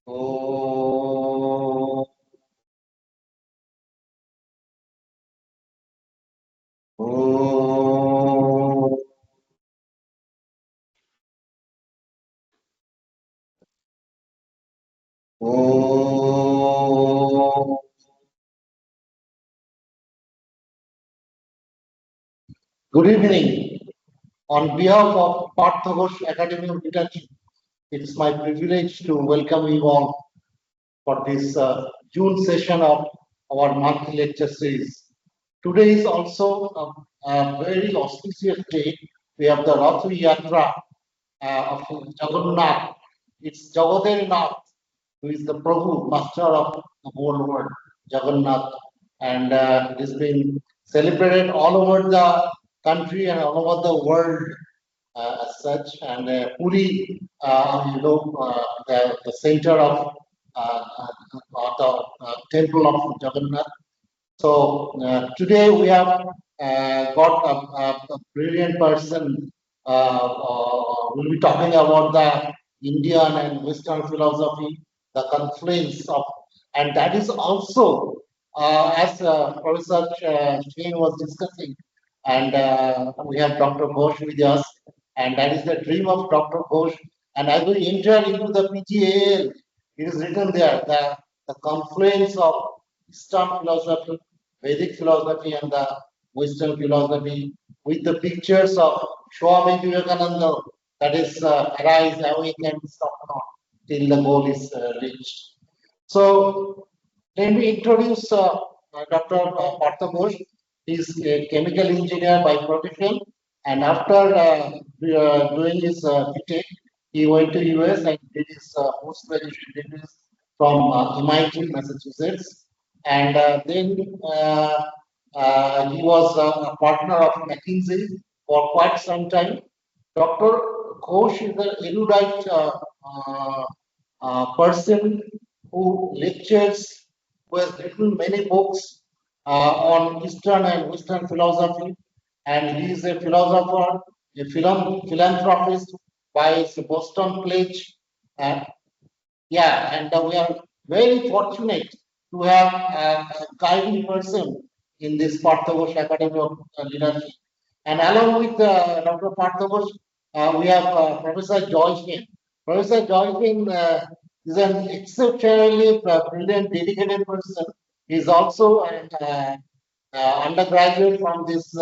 Oh, oh, oh. Good evening. On behalf of Partha Ghosh Academy of Literature, it's my privilege to welcome you all for this June session of our monthly lecture series. Today is also a very auspicious day. We have the Rath Yatra of Jagannath. It's Jagadir Nath, who is the Prabhu, master of the whole world, Jagannath. And it has been celebrated all over the country and all over the world as such. And Puri, the center of the temple of Jagannath. So today we have got a brilliant person who will be talking about the Indian and Western philosophy, the confluence of, and that is also, as Professor Shane was discussing, and we have Dr. Ghosh with us, and that is the dream of Dr. Ghosh. And as we enter into the PGAL, it is written there, the confluence of Eastern philosophy, Vedic philosophy, and the Western philosophy, with the pictures of Swami Vivekananda, that is, arise, awaken, stop not, till the goal is reached. So, let me introduce Dr. Partha Ghosh. He's a chemical engineer by profession, and after doing his BTech, he went to US and did his post-graduation degrees from MIT, Massachusetts, and then he was a partner of McKinsey for quite some time. Dr. Ghosh is an erudite person who lectures, who has written many books on Eastern and Western philosophy, and he is a philosopher, a philanthropist by his Boston Pledge. And yeah, and we are very fortunate to have a guiding person in this Partha Ghosh Academy of Leadership. And along with Dr. Partha Ghosh, we have Professor Joy Shane. Professor Joy Shane is an exceptionally brilliant, dedicated person. He is also an undergraduate from this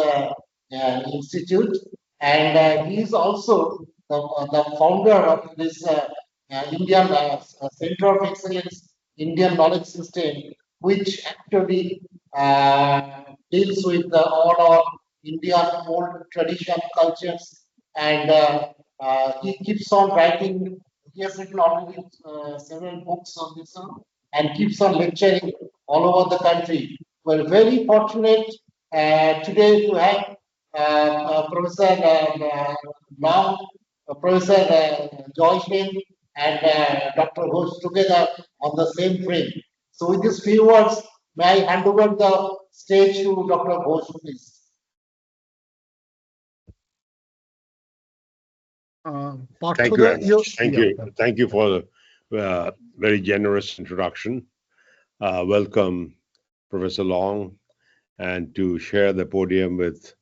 institute, and he is also the founder of this Indian Center of Excellence, Indian Knowledge System, which actually deals with all our Indian old tradition, cultures, and he keeps on writing. He has written already several books on this and keeps on lecturing all over the country. We're very fortunate today to have Professor Long, Professor Joy Shane, and Dr. Ghosh together on the same frame. So, with these few words, may I hand over the stage to Dr. Ghosh, please. Thank you very much. Thank you for the very generous introduction. Welcome, Professor Long, and to share the podium with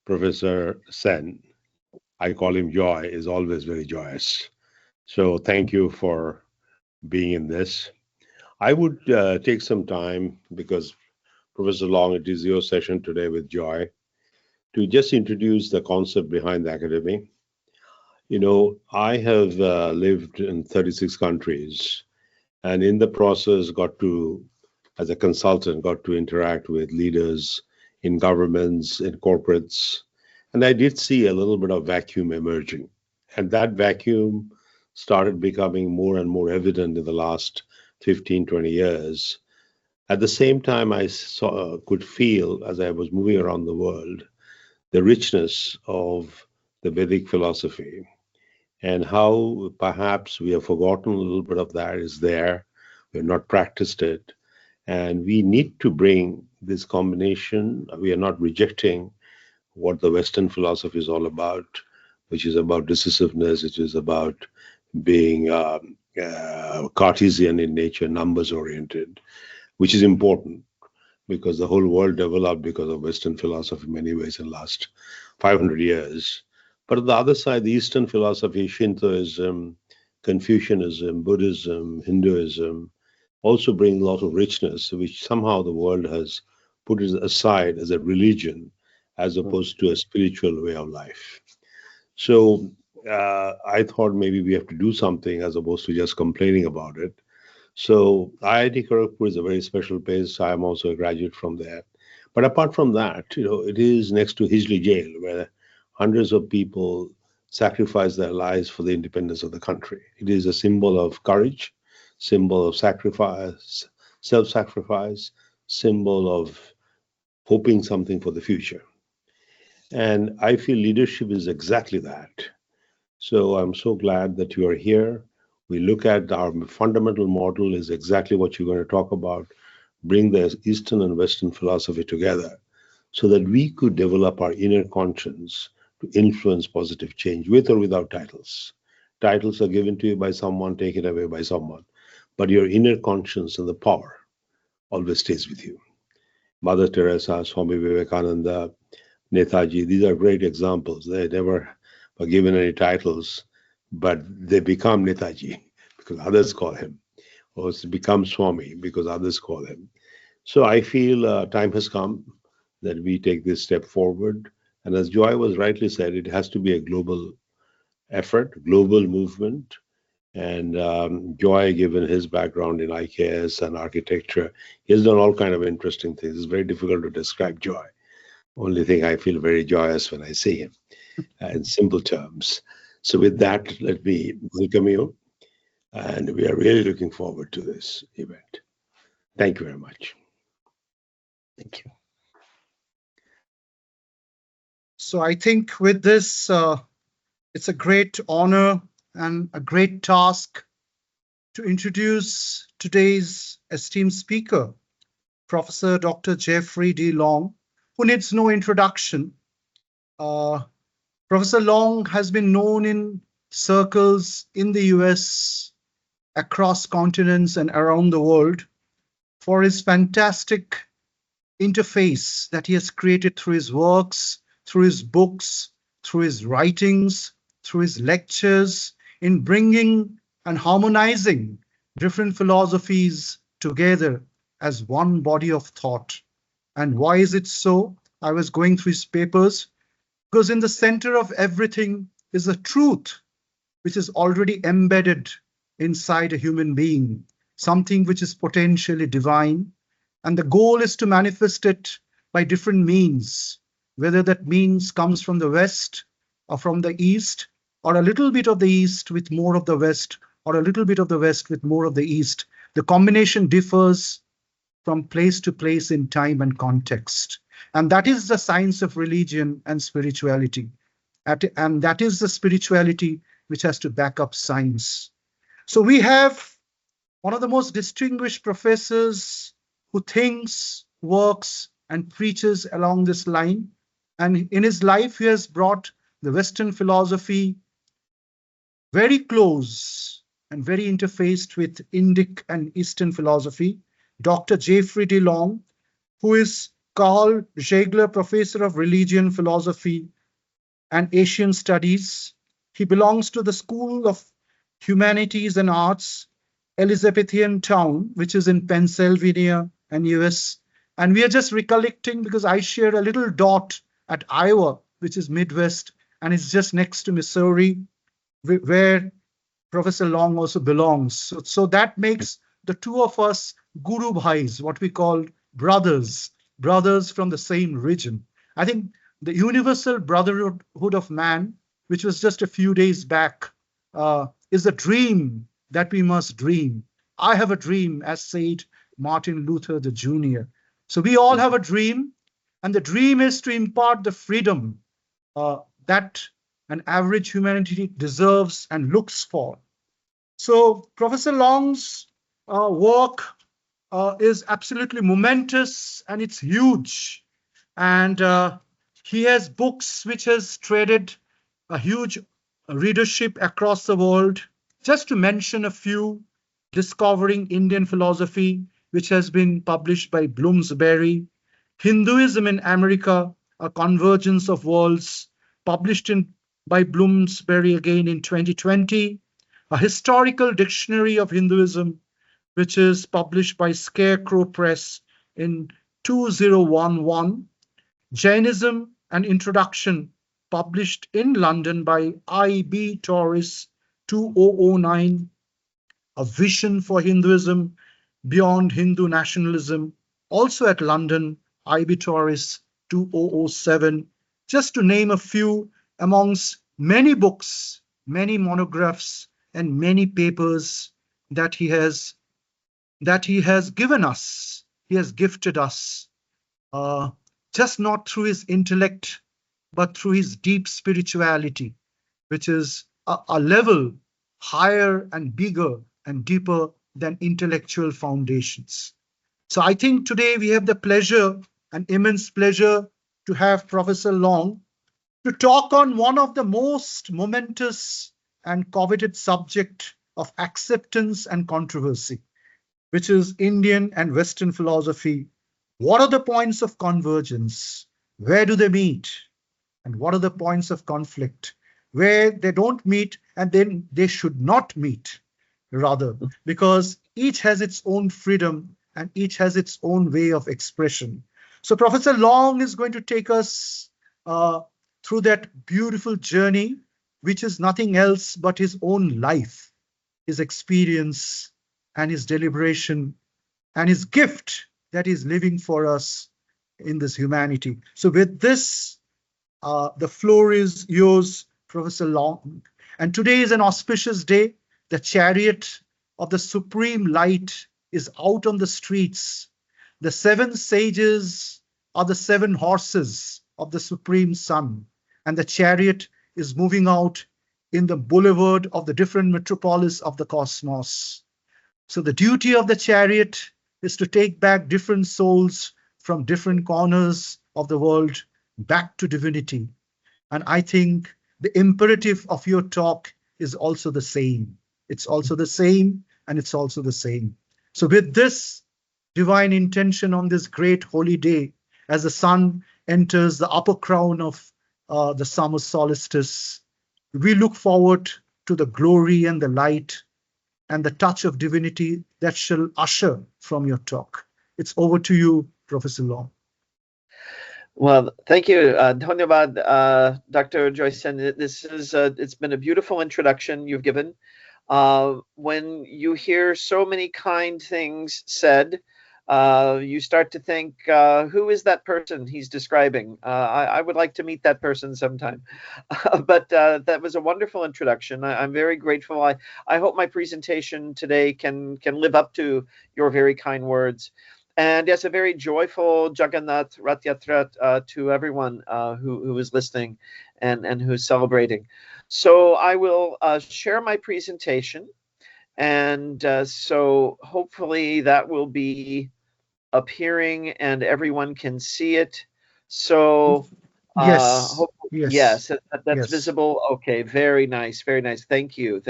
Professor Sen. I call him Joy, is always very joyous. So thank you for being in this. I would take some time, because Professor Long, it is your session today with Joy, to just introduce the concept behind the academy. You know, I have lived in 36 countries, and in the process got to, as a consultant, got to interact with leaders in governments, in corporates, and I did see a little bit of vacuum emerging. And that vacuum started becoming more and more evident in the last 15, 20 years. At the same time, I could feel, as I was moving around the world, the richness of the Vedic philosophy, and how perhaps we have forgotten a little bit of that is there. We have not practiced it. And we need to bring this combination. We are not rejecting what the Western philosophy is all about, which is about decisiveness, which is about being Cartesian in nature, numbers oriented, which is important because the whole world developed because of Western philosophy in many ways in the last 500 years. But on the other side, the Eastern philosophy, Shintoism, Confucianism, Buddhism, Hinduism, also bring a lot of richness, which somehow the world has put it aside as a religion as opposed to a spiritual way of life. So I thought maybe we have to do something as opposed to just complaining about it. So IIT Kharagpur is a very special place. I am also a graduate from there. But apart from that, it is next to Hijli Jail, where hundreds of people sacrifice their lives for the independence of the country. It is a symbol of courage, symbol of sacrifice, self-sacrifice, symbol of hoping something for the future. And I feel leadership is exactly that. So I'm so glad that you are here. We look at our fundamental model is exactly what you're going to talk about, bring the Eastern and Western philosophy together so that we could develop our inner conscience to influence positive change with or without titles. Titles are given to you by someone, taken away by someone, but your inner conscience and the power always stays with you. Mother Teresa, Swami Vivekananda, Netaji, these are great examples. They never were given any titles, but they become Netaji because others call him, or become Swami because others call him. So I feel time has come that we take this step forward. And as Joy was rightly said, it has to be a global effort, global movement. And Joy, given his background in IKS and architecture, he has done all kind of interesting things. It's very difficult to describe Joy. Only thing I feel very joyous when I see him in simple terms. So with that, let me welcome you. And we are really looking forward to this event. Thank you very much. Thank you. So I think with this, it's a great honor and a great task to introduce today's esteemed speaker, Professor Dr. Jeffery D. Long, who needs no introduction. Professor Long has been known in circles in the US, across continents and around the world for his fantastic interface that he has created through his works, through his books, through his writings, through his lectures, in bringing and harmonizing different philosophies together as one body of thought. And why is it so? I was going through his papers, because in the center of everything is a truth which is already embedded inside a human being, something which is potentially divine. And the goal is to manifest it by different means, whether that means comes from the West or from the East, or a little bit of the East with more of the West, or a little bit of the West with more of the East. The combination differs from place to place in time and context. And that is the science of religion and spirituality. And that is the spirituality which has to back up science. So we have one of the most distinguished professors who thinks, works, and preaches along this line. And in his life, he has brought the Western philosophy very close and very interfaced with Indic and Eastern philosophy. Dr. Jeffery D. Long, who is Carl Zeigler Professor of Religion, Philosophy, and Asian Studies. He belongs to the School of Humanities and Arts, Elizabethtown, which is in Pennsylvania and US. And we are just recollecting because I share a little dot at Iowa, which is Midwest, and it's just next to Missouri, where Professor Long also belongs. So that makes the two of us Guru Bhais, what we call brothers from the same region. I think the universal brotherhood of man, which was just a few days back, is a dream that we must dream. I have a dream, as said Martin Luther the Jr. So we all have a dream, and the dream is to impart the freedom that an average humanity deserves and looks for. So Professor Long's work is absolutely momentous, and it's huge. And he has books which has traded a huge readership across the world. Just to mention a few: Discovering Indian Philosophy, which has been published by Bloomsbury; Hinduism in America, A Convergence of Worlds, published by Bloomsbury again in 2020; A Historical Dictionary of Hinduism, which is published by Scarecrow Press in 2011; Jainism, an Introduction, published in London by I.B. Torres 2009; A Vision for Hinduism Beyond Hindu Nationalism, also at London, I.B. Torres 2007, just to name a few amongst many books, many monographs, and many papers that he has given us, he has gifted us, just not through his intellect, but through his deep spirituality, which is a level higher and bigger and deeper than intellectual foundations. So I think today we have the pleasure, an immense pleasure, to have Professor Long to talk on one of the most momentous and coveted subject of acceptance and controversy, which is Indian and Western philosophy. What are the points of convergence? Where do they meet? And what are the points of conflict? Where they don't meet and then they should not meet, rather, because each has its own freedom and each has its own way of expression. So Professor Long is going to take us through that beautiful journey, which is nothing else but his own life, his experience, and his deliberation, and his gift that he's living for us in this humanity. So with this, the floor is yours, Professor Long. And today is an auspicious day. The chariot of the supreme light is out on the streets. The 7 sages are the 7 horses of the supreme sun, and the chariot is moving out in the boulevard of the different metropolis of the cosmos. So the duty of the chariot is to take back different souls from different corners of the world back to divinity. And I think the imperative of your talk is also the same. It's also the same, and it's also the same. So with this divine intention on this great holy day, as the sun enters the upper crown of the summer solstice, we look forward to the glory and the light and the touch of divinity that shall usher from your talk. It's over to you, Professor Long. Well, thank you, Dhanyavad, Dr. Joyson. This is it's been a beautiful introduction you've given. When you hear so many kind things said, you start to think, who is that person he's describing? I would like to meet that person sometime. But that was a wonderful introduction. I'm very grateful. I hope my presentation today can live up to your very kind words. And yes, a very joyful Jagannath Rath Yatra to everyone who is listening and who is celebrating. So I will share my presentation, and so hopefully that will be appearing and everyone can see it. So yes, yes, that's visible. Okay, very nice, very nice. Thank you.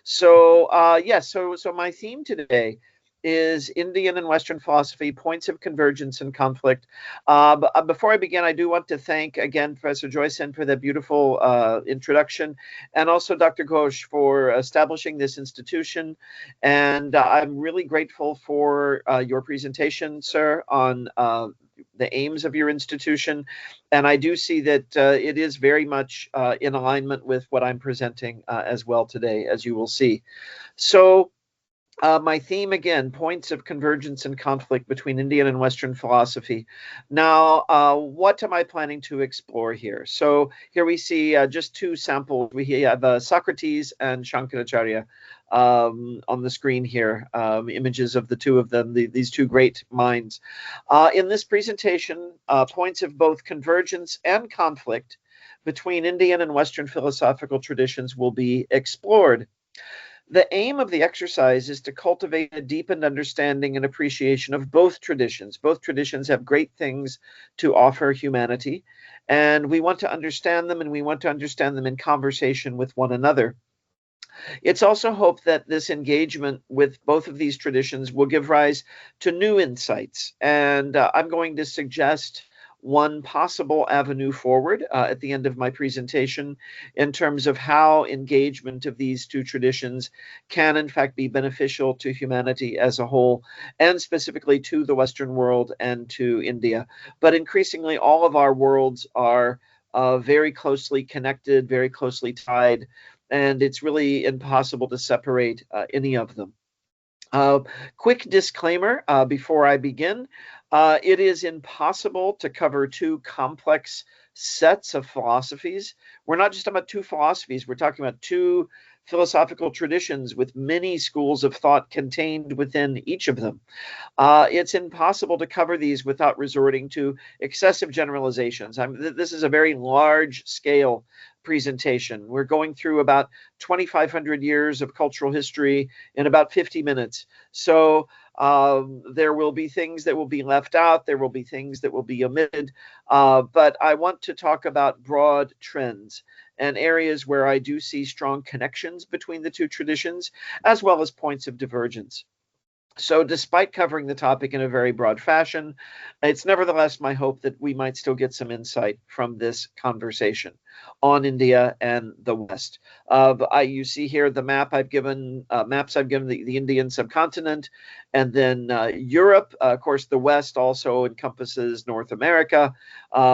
So yes, so my theme today is Indian and Western philosophy, points of convergence and conflict. But before I begin, I do want to thank again Professor Joyson for that beautiful introduction, and also Dr. Ghosh for establishing this institution. And I'm really grateful for your presentation, sir, on the aims of your institution. And I do see that it is very much in alignment with what I'm presenting as well today, as you will see. So my theme again, points of convergence and conflict between Indian and Western philosophy. Now, what am I planning to explore here? So here we see just 2 samples. We have Socrates and Shankaracharya on the screen here, images of the 2 of them, these 2 great minds. In this presentation, points of both convergence and conflict between Indian and Western philosophical traditions will be explored. The aim of the exercise is to cultivate a deepened understanding and appreciation of both traditions. Both traditions have great things to offer humanity, and we want to understand them, and we want to understand them in conversation with one another. It's also hoped that this engagement with both of these traditions will give rise to new insights. And I'm going to suggest one possible avenue forward at the end of my presentation in terms of how engagement of these two traditions can in fact be beneficial to humanity as a whole, and specifically to the Western world and to India. But increasingly, all of our worlds are very closely connected, very closely tied, and it's really impossible to separate any of them. Quick disclaimer before I begin. It is impossible to cover two complex sets of philosophies. We're not just talking about two philosophies, we're talking about two philosophical traditions with many schools of thought contained within each of them. It's impossible to cover these without resorting to excessive generalizations. This is a very large scale presentation. We're going through about 2,500 years of cultural history in about 50 minutes. So there will be things that will be left out. There will be things that will be omitted. But I want to talk about broad trends and areas where I do see strong connections between the two traditions, as well as points of divergence. So despite covering the topic in a very broad fashion, it's nevertheless my hope that we might still get some insight from this conversation on India and the West. You see here the maps I've given the Indian subcontinent, and then Europe. Of course, the West also encompasses North America,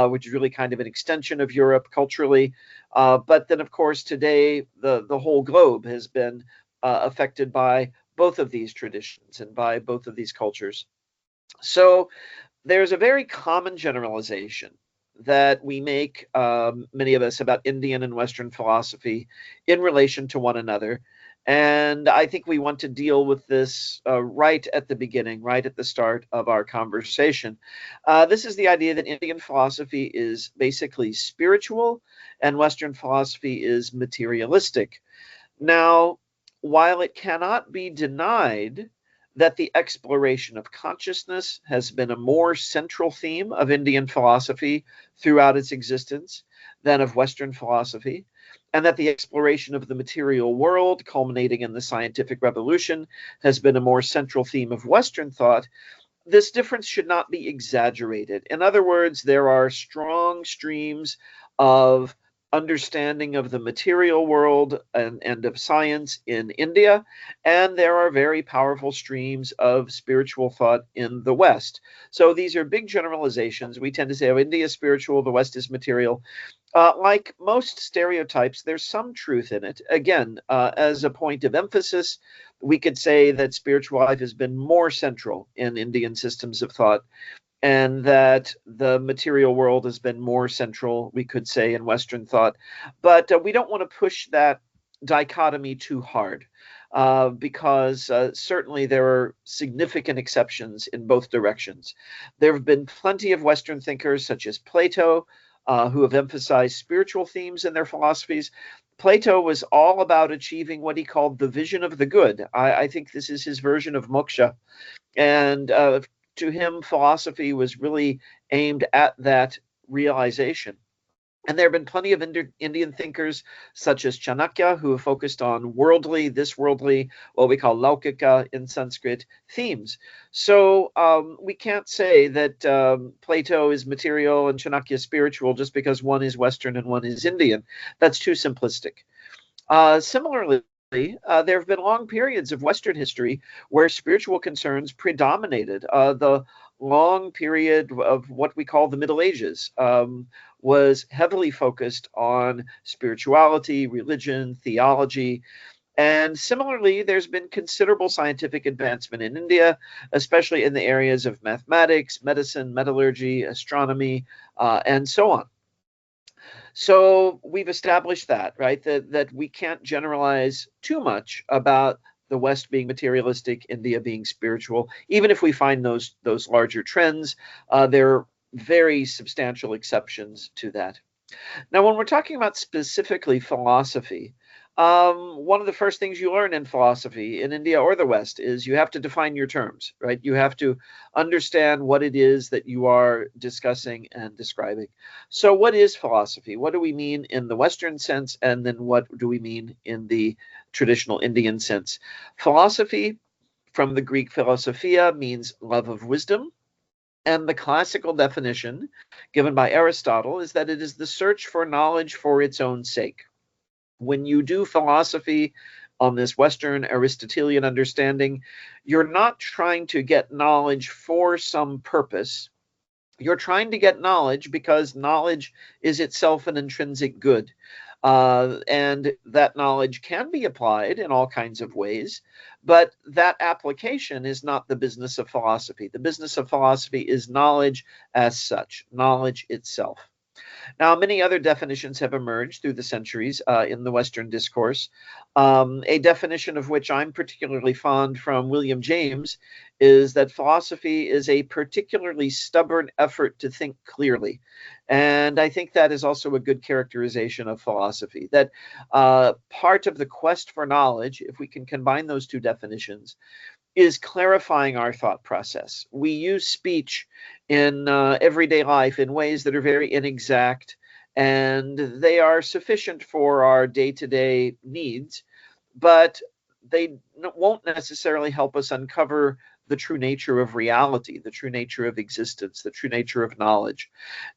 which is really kind of an extension of Europe culturally. But then, of course, today the whole globe has been affected by both of these traditions and by both of these cultures. So there's a very common generalization that we make, many of us, about Indian and Western philosophy in relation to one another. And I think we want to deal with this right at the beginning, right at the start of our conversation. This is the idea that Indian philosophy is basically spiritual and Western philosophy is materialistic. Now, while it cannot be denied that the exploration of consciousness has been a more central theme of Indian philosophy throughout its existence than of Western philosophy, and that the exploration of the material world, culminating in the scientific revolution, has been a more central theme of Western thought, this difference should not be exaggerated. In other words, there are strong streams of understanding of the material world and of science in India, and there are very powerful streams of spiritual thought in the West. So these are big generalizations. We tend to say, oh, India is spiritual, the West is material. Like most stereotypes, there's some truth in it. Again, as a point of emphasis, we could say that spiritual life has been more central in Indian systems of thought, and that the material world has been more central, we could say, in Western thought. But we don't want to push that dichotomy too hard, because certainly there are significant exceptions in both directions. There have been plenty of Western thinkers, such as Plato, who have emphasized spiritual themes in their philosophies. Plato was all about achieving what he called the vision of the good. I think this is his version of moksha. And to him, philosophy was really aimed at that realization. And there have been plenty of Indian thinkers, such as Chanakya, who have focused on worldly, what we call laukika in Sanskrit, themes. So we can't say that Plato is material and Chanakya spiritual just because one is Western and one is Indian. That's too simplistic. Similarly, there have been long periods of Western history where spiritual concerns predominated. The long period of what we call the Middle Ages was heavily focused on spirituality, religion, theology. And similarly, there's been considerable scientific advancement in India, especially in the areas of mathematics, medicine, metallurgy, astronomy, and so on. So we've established that, right, that we can't generalize too much about the West being materialistic, India being spiritual. Even if we find those larger trends, there are very substantial exceptions to that. Now, when we're talking about specifically philosophy, one of the first things you learn in philosophy in India or the West is you have to define your terms, right? You have to understand what it is that you are discussing and describing. So what is philosophy? What do we mean in the Western sense? And then what do we mean in the traditional Indian sense? Philosophy, from the Greek philosophia, means love of wisdom. And the classical definition given by Aristotle is that it is the search for knowledge for its own sake. When you do philosophy on this Western Aristotelian understanding, you're not trying to get knowledge for some purpose. You're trying to get knowledge because knowledge is itself an intrinsic good. And that knowledge can be applied in all kinds of ways, but that application is not the business of philosophy. The business of philosophy is knowledge as such, knowledge itself. Now, many other definitions have emerged through the centuries in the Western discourse. A definition of which I'm particularly fond from William James is that philosophy is a particularly stubborn effort to think clearly. And I think that is also a good characterization of philosophy, that part of the quest for knowledge, if we can combine those two definitions, is clarifying our thought process. We use speech in everyday life in ways that are very inexact, and they are sufficient for our day-to-day needs, but they won't necessarily help us uncover the true nature of reality, the true nature of existence, the true nature of knowledge.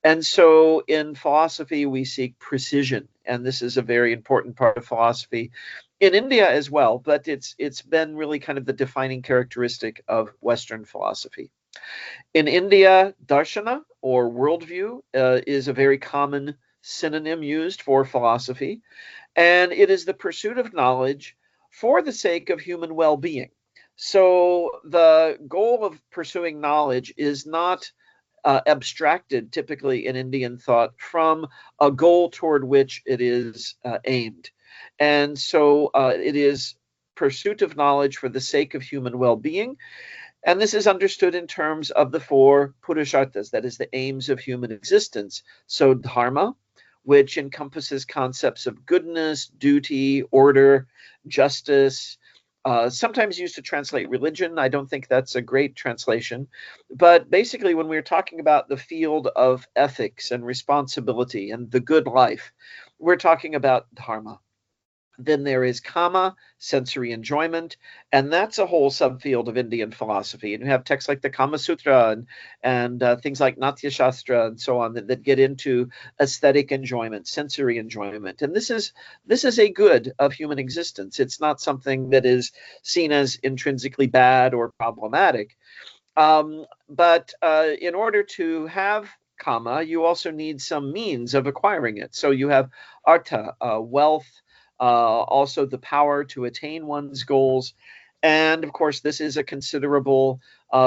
And so in philosophy, we seek precision, and this is a very important part of philosophy in India as well, but it's been really kind of the defining characteristic of Western philosophy. In India, darshana, or worldview, is a very common synonym used for philosophy, and it is the pursuit of knowledge for the sake of human well-being. So the goal of pursuing knowledge is not abstracted typically in Indian thought from a goal toward which it is aimed. And so it is pursuit of knowledge for the sake of human well-being. And this is understood in terms of the four purusharthas, that is the aims of human existence. So dharma, which encompasses concepts of goodness, duty, order, justice, sometimes used to translate religion. I don't think that's a great translation. But basically, when we're talking about the field of ethics and responsibility and the good life, we're talking about dharma. Then there is kama, sensory enjoyment, and that's a whole subfield of Indian philosophy. And you have texts like the Kama Sutra and things like Natya Shastra and so on that get into aesthetic enjoyment, sensory enjoyment. And this is a good of human existence. It's not something that is seen as intrinsically bad or problematic. But in order to have kama, you also need some means of acquiring it. So you have artha, wealth, also the power to attain one's goals. And of course, this is a considerable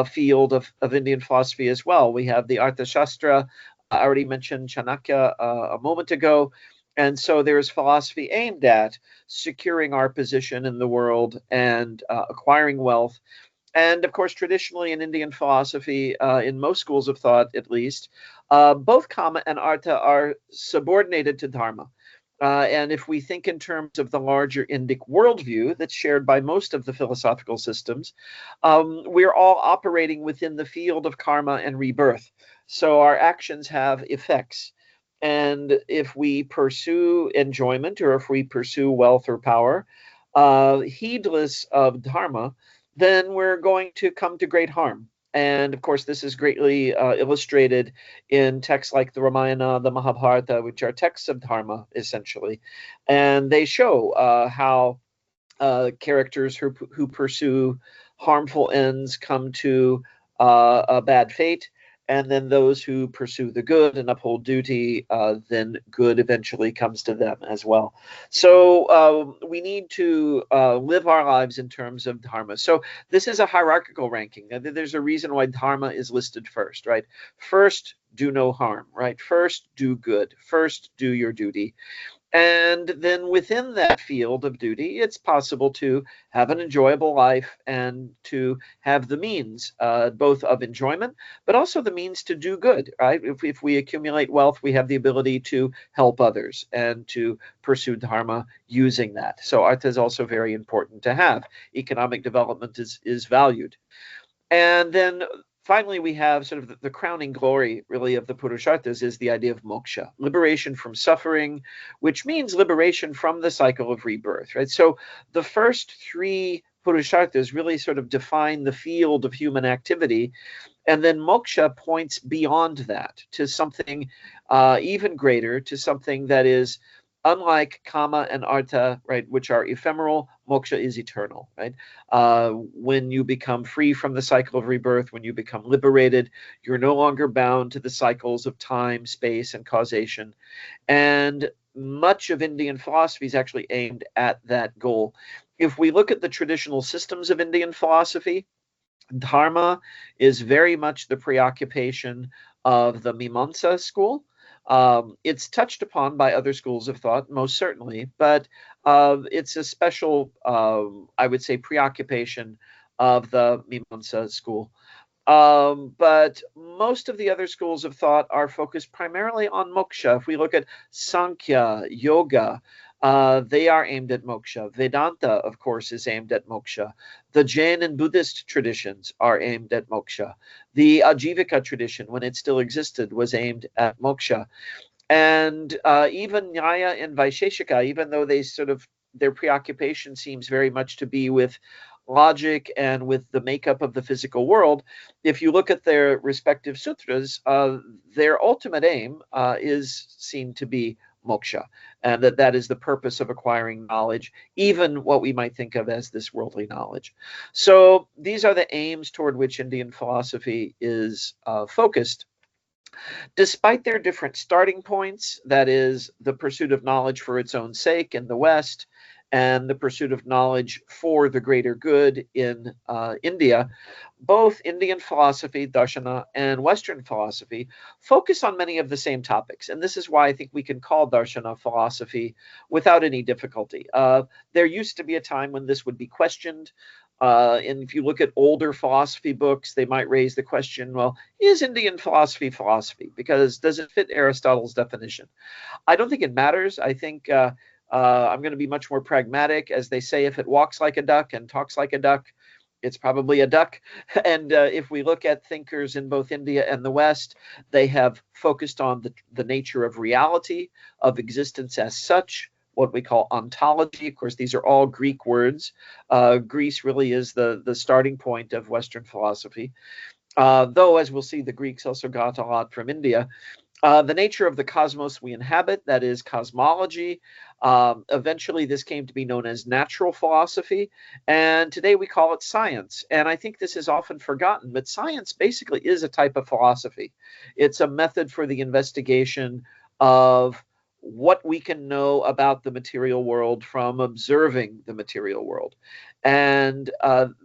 field of Indian philosophy as well. We have the Arthashastra. I already mentioned Chanakya a moment ago. And so there's philosophy aimed at securing our position in the world and acquiring wealth. And of course, traditionally in Indian philosophy, in most schools of thought at least, both kama and artha are subordinated to dharma. And if we think in terms of the larger Indic worldview that's shared by most of the philosophical systems, we're all operating within the field of karma and rebirth. So our actions have effects. And if we pursue enjoyment or if we pursue wealth or power, heedless of dharma, then we're going to come to great harm. And of course, this is greatly illustrated in texts like the Ramayana, the Mahabharata, which are texts of dharma, essentially. And they show how characters who pursue harmful ends come to a bad fate. And then those who pursue the good and uphold duty, then good eventually comes to them as well. So we need to live our lives in terms of dharma. So this is a hierarchical ranking. There's a reason why dharma is listed first, right? First, do no harm, right? First, do good. First, do your duty. And then within that field of duty, it's possible to have an enjoyable life and to have the means, both of enjoyment, but also the means to do good, right? If we accumulate wealth, we have the ability to help others and to pursue dharma using that. So artha is also very important to have. Economic development is valued. And then finally, we have sort of the crowning glory, really, of the Purusharthas is the idea of moksha, liberation from suffering, which means liberation from the cycle of rebirth, right? So the first three Purusharthas really sort of define the field of human activity, and then moksha points beyond that to something even greater, to something that is unlike kama and artha, right, which are ephemeral. Moksha is eternal, right? When you become free from the cycle of rebirth, when you become liberated, you're no longer bound to the cycles of time, space, and causation. And much of Indian philosophy is actually aimed at that goal. If we look at the traditional systems of Indian philosophy, dharma is very much the preoccupation of the Mimamsa school. It's touched upon by other schools of thought, most certainly, but it's a special, I would say, preoccupation of the Mimamsa school. But most of the other schools of thought are focused primarily on moksha. If we look at Sankhya, yoga, they are aimed at moksha. Vedanta, of course, is aimed at moksha. The Jain and Buddhist traditions are aimed at moksha. The Ajivika tradition, when it still existed, was aimed at moksha. And even Nyaya and Vaisheshika, even though they sort of, their preoccupation seems very much to be with logic and with the makeup of the physical world, if you look at their respective sutras, their ultimate aim is seen to be moksha, and that is the purpose of acquiring knowledge, even what we might think of as this worldly knowledge. So these are the aims toward which Indian philosophy is focused. Despite their different starting points, that is, the pursuit of knowledge for its own sake in the West, and the pursuit of knowledge for the greater good in India, both Indian philosophy, darshana, and Western philosophy focus on many of the same topics. And this is why I think we can call darshana philosophy without any difficulty. There used to be a time when this would be questioned. And if you look at older philosophy books, they might raise the question, well, is Indian philosophy philosophy? Because does it fit Aristotle's definition? I don't think it matters. I think I'm going to be much more pragmatic. As they say, if it walks like a duck and talks like a duck, it's probably a duck. And if we look at thinkers in both India and the West, they have focused on the nature of reality, of existence as such, what we call ontology. Of course, these are all Greek words. Greece really is the starting point of Western philosophy. Though, as we'll see, the Greeks also got a lot from India. The nature of the cosmos we inhabit, that is cosmology. Eventually, this came to be known as natural philosophy, and today we call it science. And I think this is often forgotten, but science basically is a type of philosophy. It's a method for the investigation of what we can know about the material world from observing the material world. And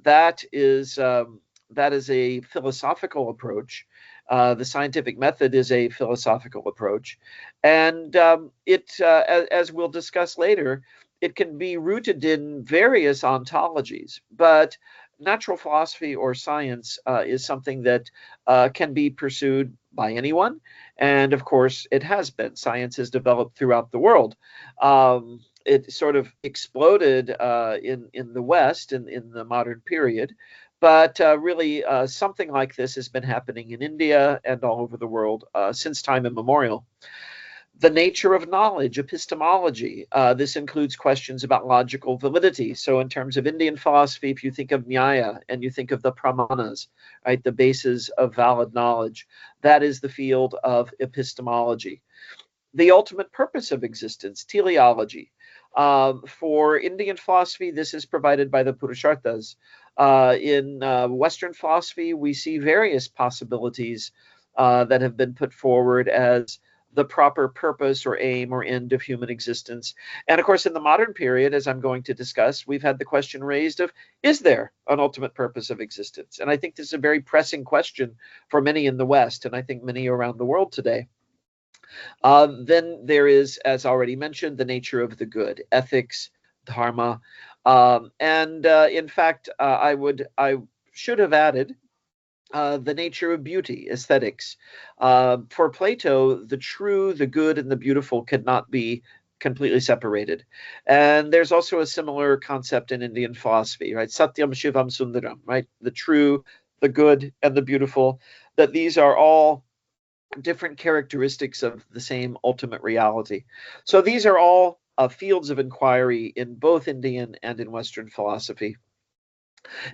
that is a philosophical approach. The scientific method is a philosophical approach. And as we'll discuss later, it can be rooted in various ontologies. But natural philosophy or science is something that can be pursued by anyone. And of course, it has been. Science has developed throughout the world. It sort of exploded in the West in the modern period. But really, something like this has been happening in India and all over the world since time immemorial. The nature of knowledge, epistemology. This includes questions about logical validity. So in terms of Indian philosophy, if you think of Nyaya and you think of the pramanas, right, the basis of valid knowledge, that is the field of epistemology. The ultimate purpose of existence, teleology. For Indian philosophy, this is provided by the Purusharthas. In Western philosophy, we see various possibilities that have been put forward as the proper purpose or aim or end of human existence. And of course, in the modern period, as I'm going to discuss, we've had the question raised of, is there an ultimate purpose of existence? And I think this is a very pressing question for many in the West, and I think many around the world today. Then there is, as already mentioned, the nature of the good, ethics, dharma, in fact, I should have added the nature of beauty, aesthetics. For Plato, the true, the good, and the beautiful could not be completely separated. And there's also a similar concept in Indian philosophy, right? Satyam Shivam Sundaram, right? The true, the good, and the beautiful, that these are all different characteristics of the same ultimate reality. So these are all fields of inquiry in both Indian and in Western philosophy.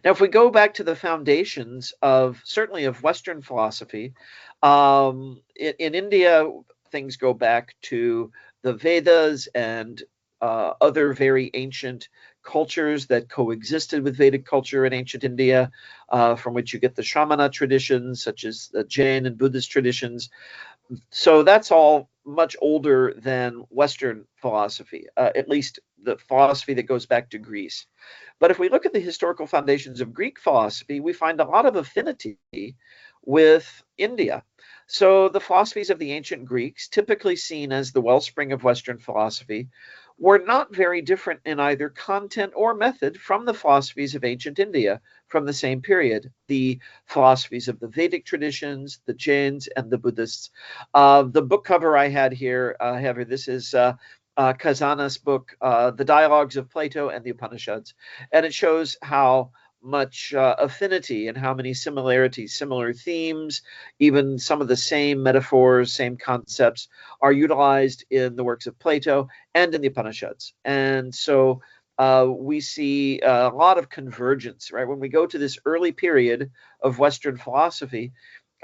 Now, if we go back to the foundations of certainly of Western philosophy, in India, things go back to the Vedas and other very ancient cultures that coexisted with Vedic culture in ancient India, from which you get the Shramana traditions, such as the Jain and Buddhist traditions. So that's all much older than Western philosophy, at least the philosophy that goes back to Greece. But if we look at the historical foundations of Greek philosophy, we find a lot of affinity with India. So the philosophies of the ancient Greeks, typically seen as the wellspring of Western philosophy, were not very different in either content or method from the philosophies of ancient India from the same period. The philosophies of the Vedic traditions, the Jains, and the Buddhists. The book cover I had here, however, this is Kazana's book, The Dialogues of Plato and the Upanishads. And it shows how much affinity and how many similarities, similar themes, even some of the same metaphors, same concepts are utilized in the works of Plato and in the Upanishads. And so we see a lot of convergence, right? When we go to this early period of Western philosophy,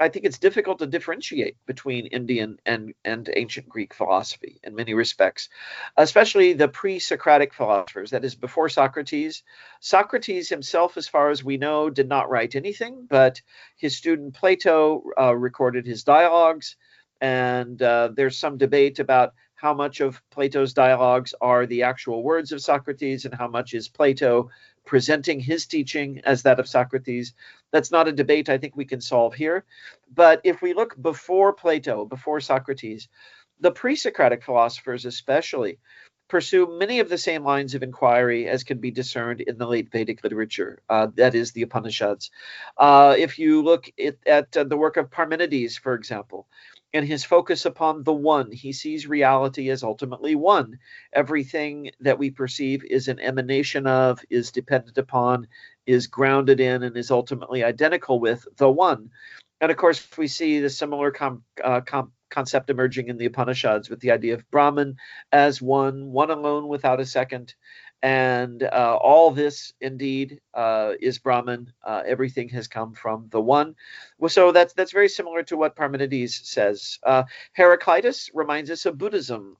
I think it's difficult to differentiate between Indian and ancient Greek philosophy in many respects, especially the pre-Socratic philosophers, that is before Socrates. Socrates himself, as far as we know, did not write anything, but his student Plato recorded his dialogues, and there's some debate about how much of Plato's dialogues are the actual words of Socrates and how much is Plato presenting his teaching as that of Socrates. That's not a debate I think we can solve here. But if we look before Plato, before Socrates, the pre-Socratic philosophers especially pursue many of the same lines of inquiry as can be discerned in the late Vedic literature, that is the Upanishads. If you look at the work of Parmenides, for example, and his focus upon the one, he sees reality as ultimately one. Everything that we perceive is an emanation of, is dependent upon, is grounded in, and is ultimately identical with the one. And of course, we see the similar concept emerging in the Upanishads with the idea of Brahman as one alone without a second. And all this indeed is Brahman. Everything has come from the one. So that's very similar to what Parmenides says. Heraclitus reminds us of Buddhism.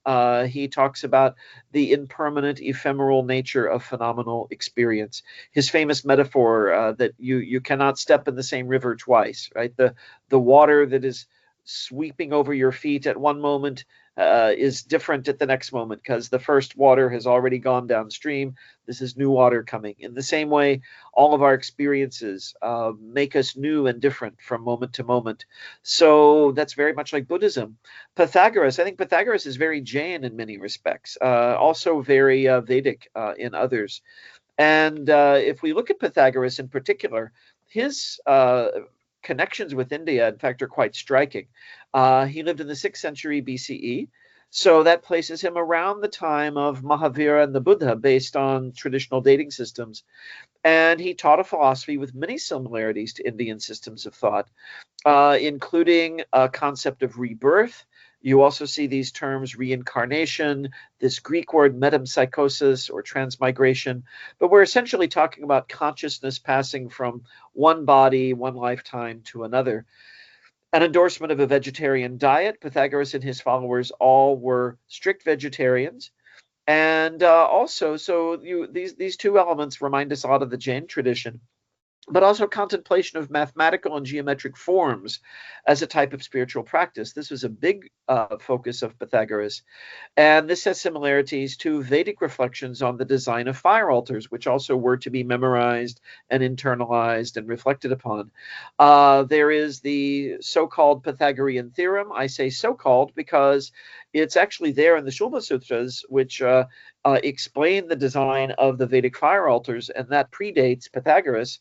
He talks about the impermanent, ephemeral nature of phenomenal experience. His famous metaphor that you cannot step in the same river twice, right? The water that is sweeping over your feet at one moment is different at the next moment because the first water has already gone downstream. This is new water coming. In the same way, all of our experiences make us new and different from moment to moment. So that's very much like Buddhism. Pythagoras, I think Pythagoras is very Jain in many respects, also very Vedic in others. And if we look at Pythagoras in particular, his connections with India, in fact, are quite striking. He lived in the 6th century BCE, so that places him around the time of Mahavira and the Buddha based on traditional dating systems. And he taught a philosophy with many similarities to Indian systems of thought, including a concept of rebirth. You also see these terms reincarnation, this Greek word metempsychosis or transmigration, but we're essentially talking about consciousness passing from one body, one lifetime to another. An endorsement of a vegetarian diet. Pythagoras and his followers all were strict vegetarians. And also, so these two elements remind us a lot of the Jain tradition. but also contemplation of mathematical and geometric forms as a type of spiritual practice. This was a big focus of Pythagoras. And this has similarities to Vedic reflections on the design of fire altars, which also were to be memorized and internalized and reflected upon. There is the so-called Pythagorean theorem. I say so-called because it's actually there in the Shulba Sutras, which explain the design of the Vedic fire altars, and that predates Pythagoras.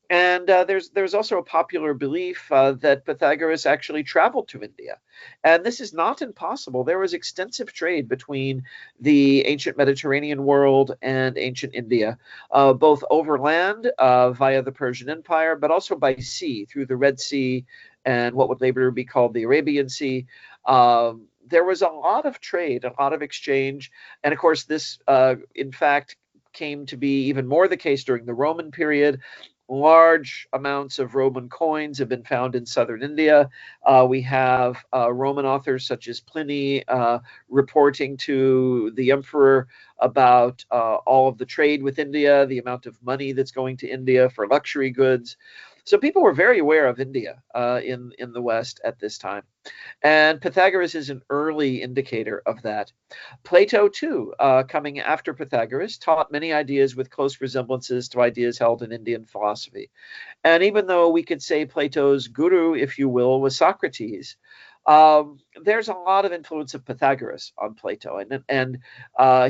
And there's also a popular belief that Pythagoras actually traveled to India. And this is not impossible. There was extensive trade between the ancient Mediterranean world and ancient India, both overland via the Persian Empire, but also by sea through the Red Sea and what would later be called the Arabian Sea. There was a lot of trade, a lot of exchange. And of course, this, in fact, came to be even more the case during the Roman period. Large amounts of Roman coins have been found in southern India. We have Roman authors such as Pliny reporting to the emperor about all of the trade with India, the amount of money that's going to India for luxury goods. So people were very aware of India in the West at this time. And Pythagoras is an early indicator of that. Plato, too, coming after Pythagoras, taught many ideas with close resemblances to ideas held in Indian philosophy. And even though we could say Plato's guru, if you will, was Socrates, there's a lot of influence of Pythagoras on Plato. And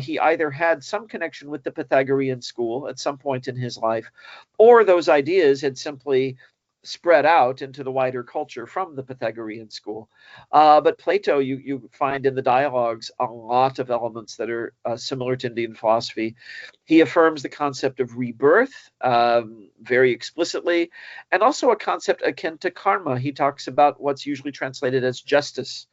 he either had some connection with the Pythagorean school at some point in his life, or those ideas had simply spread out into the wider culture from the Pythagorean school. But Plato, you find in the dialogues a lot of elements that are similar to Indian philosophy. He affirms the concept of rebirth very explicitly, and also a concept akin to karma. He talks about what's usually translated as justice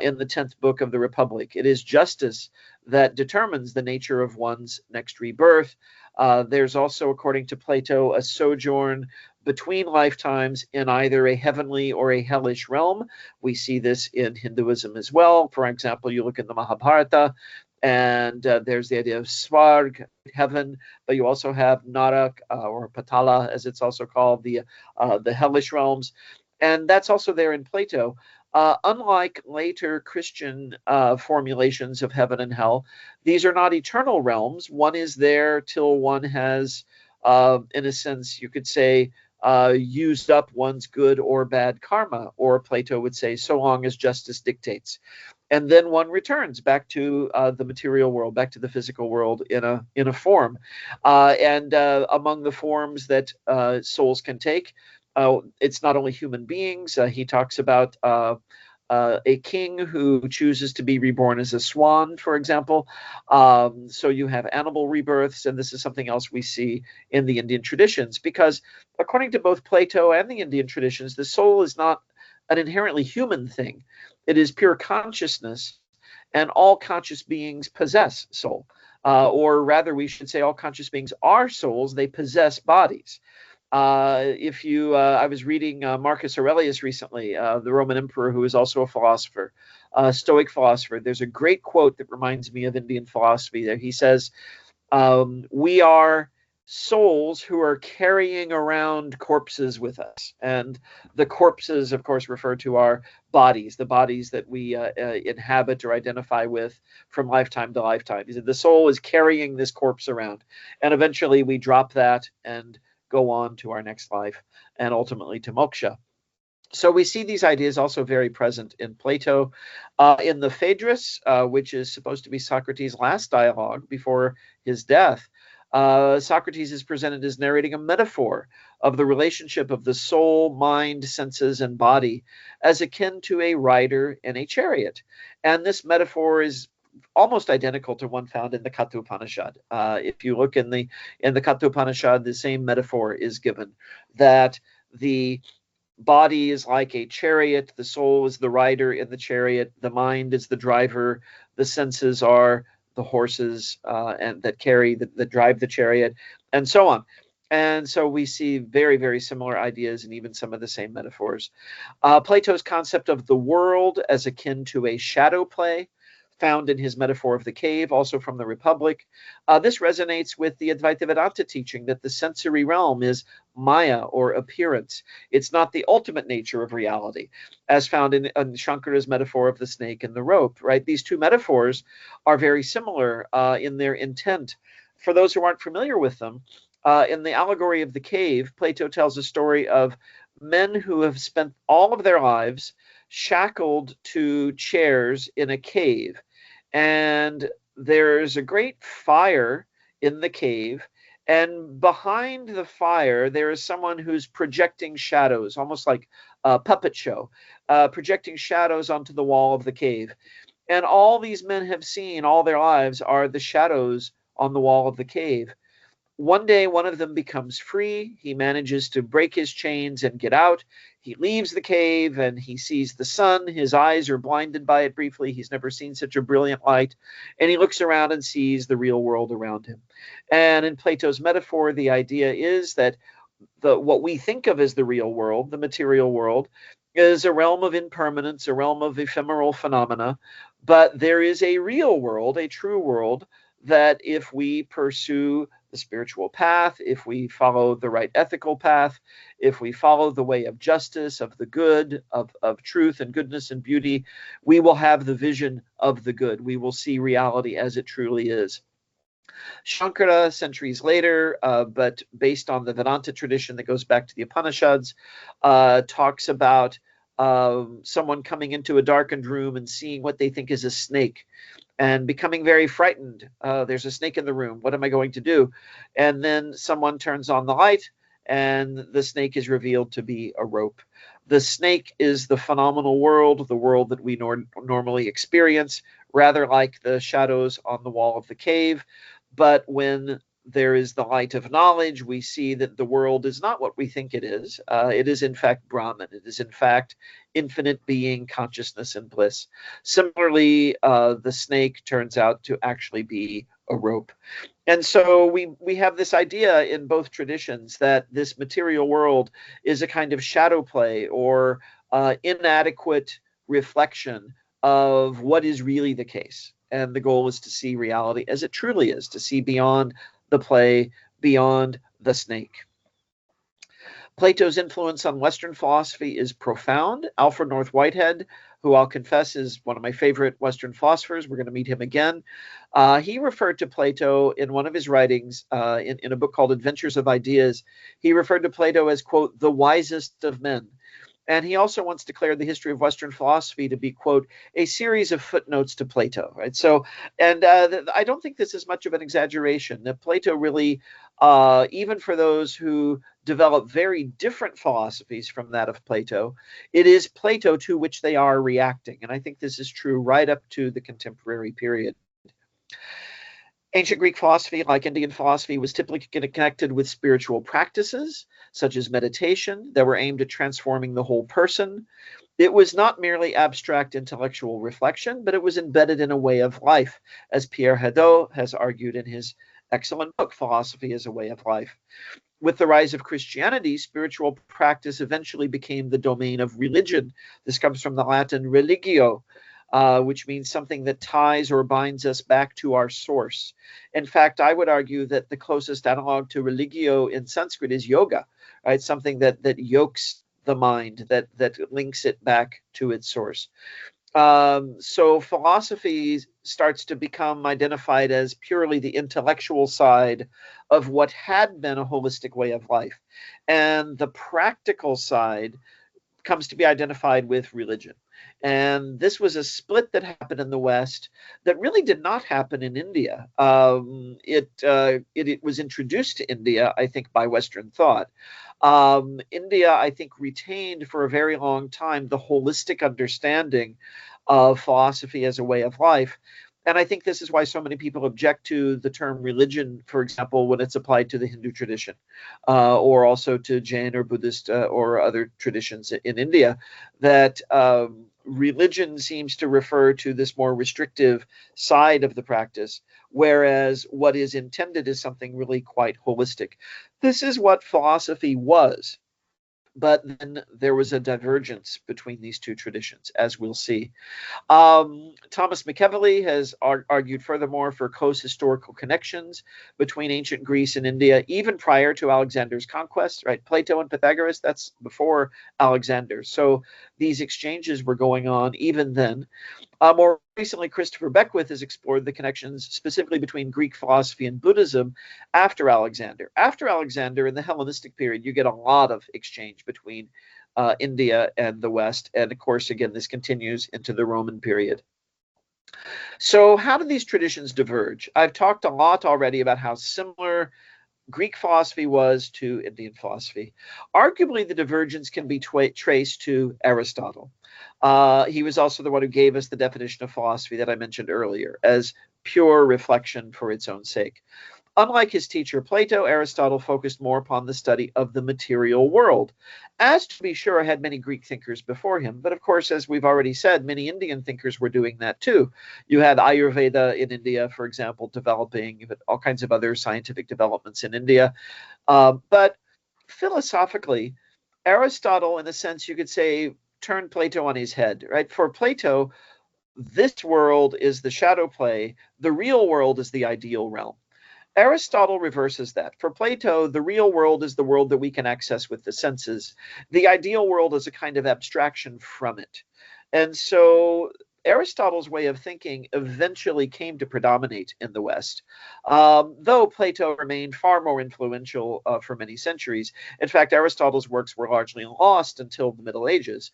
in the 10th book of the Republic. It is justice that determines the nature of one's next rebirth. There's also, according to Plato, a sojourn between lifetimes in either a heavenly or a hellish realm. We see this in Hinduism as well. For example, you look in the Mahabharata, and there's the idea of Svarg, heaven, but you also have Narak or Patala, as it's also called, the hellish realms. And that's also there in Plato. Unlike later Christian formulations of heaven and hell, these are not eternal realms. One is there till one has, in a sense, you could say, used up one's good or bad karma, or Plato would say, so long as justice dictates. And then one returns back to the material world, back to the physical world in a form. And among the forms that souls can take, it's not only human beings. He talks about a king who chooses to be reborn as a swan, for example. So you have animal rebirths, and this is something else we see in the Indian traditions, because according to both Plato and the Indian traditions, the soul is not an inherently human thing. It is pure consciousness, and all conscious beings possess soul. Or rather, we should say all conscious beings are souls. They possess bodies. I was reading Marcus Aurelius recently, the Roman emperor, who is also a philosopher, Stoic philosopher. There's a great quote that reminds me of Indian philosophy there. He says, we are souls who are carrying around corpses with us. And the corpses, of course, refer to our bodies, the bodies that we inhabit or identify with from lifetime to lifetime. He said, the soul is carrying this corpse around. And eventually we drop that and go on to our next life and ultimately to moksha. So we see these ideas also very present in Plato. In the Phaedrus, which is supposed to be Socrates' last dialogue before his death, Socrates is presented as narrating a metaphor of the relationship of the soul, mind, senses, and body as akin to a rider in a chariot. And this metaphor is almost identical to one found in the Katha Upanishad. If you look in the Katha Upanishad, the same metaphor is given, that the body is like a chariot, the soul is the rider in the chariot, the mind is the driver, the senses are the horses and that drive the chariot, and so on. And so we see very, very similar ideas and even some of the same metaphors. Plato's concept of the world as akin to a shadow play. found in his metaphor of the cave, also from the Republic. This resonates with the Advaita Vedanta teaching that the sensory realm is Maya, or appearance. It's not the ultimate nature of reality, as found in Shankara's metaphor of the snake and the rope, right? These two metaphors are very similar in their intent. For those who aren't familiar with them, in the allegory of the cave, Plato tells a story of men who have spent all of their lives shackled to chairs in a cave. And there's a great fire in the cave. And behind the fire, there is someone who's projecting shadows, almost like a puppet show, projecting shadows onto the wall of the cave. And all these men have seen all their lives are the shadows on the wall of the cave. One day, one of them becomes free. He manages to break his chains and get out. He leaves the cave and he sees the sun. His eyes are blinded by it briefly. He's never seen such a brilliant light. And he looks around and sees the real world around him. And in Plato's metaphor, the idea is that what we think of as the real world, the material world, is a realm of impermanence, a realm of ephemeral phenomena. But there is a real world, a true world, that if we pursue the spiritual path, if we follow the right ethical path, if we follow the way of justice, of the good, of truth and goodness and beauty, we will have the vision of the good. We will see reality as it truly is. Shankara, centuries later, but based on the Vedanta tradition that goes back to the Upanishads, talks about someone coming into a darkened room and seeing what they think is a snake and becoming very frightened. There's a snake in the room. What am I going to do? And then someone turns on the light and the snake is revealed to be a rope. The snake is the phenomenal world, the world that we normally experience, rather like the shadows on the wall of the cave. But when there is the light of knowledge, we see that the world is not what we think it is. It is in fact Brahman. It is in fact infinite being, consciousness, and bliss. Similarly, the snake turns out to actually be a rope. And so we have this idea in both traditions that this material world is a kind of shadow play or inadequate reflection of what is really the case. And the goal is to see reality as it truly is, to see beyond the play, beyond the snake. Plato's influence on Western philosophy is profound. Alfred North Whitehead, who I'll confess is one of my favorite Western philosophers, we're going to meet him again. He referred to Plato in one of his writings in a book called Adventures of Ideas. He referred to Plato as, quote, the wisest of men. And he also once declared the history of Western philosophy to be, quote, a series of footnotes to Plato, right? So, and I don't think this is much of an exaggeration, that Plato really, even for those who develop very different philosophies from that of Plato, it is Plato to which they are reacting. And I think this is true right up to the contemporary period. Ancient Greek philosophy, like Indian philosophy, was typically connected with spiritual practices, such as meditation, that were aimed at transforming the whole person. It was not merely abstract intellectual reflection, but it was embedded in a way of life, as Pierre Hadot has argued in his excellent book, Philosophy as a Way of Life. With the rise of Christianity, spiritual practice eventually became the domain of religion. This comes from the Latin religio, which means something that ties or binds us back to our source. In fact, I would argue that the closest analog to religio in Sanskrit is yoga, right? Something that yokes the mind, that links it back to its source. So philosophy starts to become identified as purely the intellectual side of what had been a holistic way of life. And the practical side comes to be identified with religion. And this was a split that happened in the West that really did not happen in India. It was introduced to India, I think, by Western thought. India, I think, retained for a very long time the holistic understanding of philosophy as a way of life. And I think this is why so many people object to the term religion, for example, when it's applied to the Hindu tradition, or also to Jain or Buddhist or other traditions in India, that religion seems to refer to this more restrictive side of the practice, whereas what is intended is something really quite holistic. This is what philosophy was But then there was a divergence between these two traditions, as we'll see. Thomas McEvilley has argued furthermore for close historical connections between ancient Greece and India, even prior to Alexander's conquest, right? Plato and Pythagoras, that's before Alexander. So these exchanges were going on even then. More recently, Christopher Beckwith has explored the connections specifically between Greek philosophy and Buddhism after Alexander. After Alexander, in the Hellenistic period, you get a lot of exchange between India and the West. And of course, again, this continues into the Roman period. So how do these traditions diverge? I've talked a lot already about how similar Greek philosophy was to Indian philosophy. Arguably, the divergence can be traced to Aristotle. He was also the one who gave us the definition of philosophy that I mentioned earlier as pure reflection for its own sake. Unlike his teacher Plato, Aristotle focused more upon the study of the material world, as to be sure had many Greek thinkers before him. But of course, as we've already said, many Indian thinkers were doing that too. You had Ayurveda in India, for example, developing. You had all kinds of other scientific developments in India. But philosophically, Aristotle, in a sense, you could say, turned Plato on his head, right? For Plato, this world is the shadow play. The real world is the ideal realm. Aristotle reverses that. For Plato, the real world is the world that we can access with the senses. The ideal world is a kind of abstraction from it. And so Aristotle's way of thinking eventually came to predominate in the West, though Plato remained far more influential for many centuries. In fact, Aristotle's works were largely lost until the Middle Ages.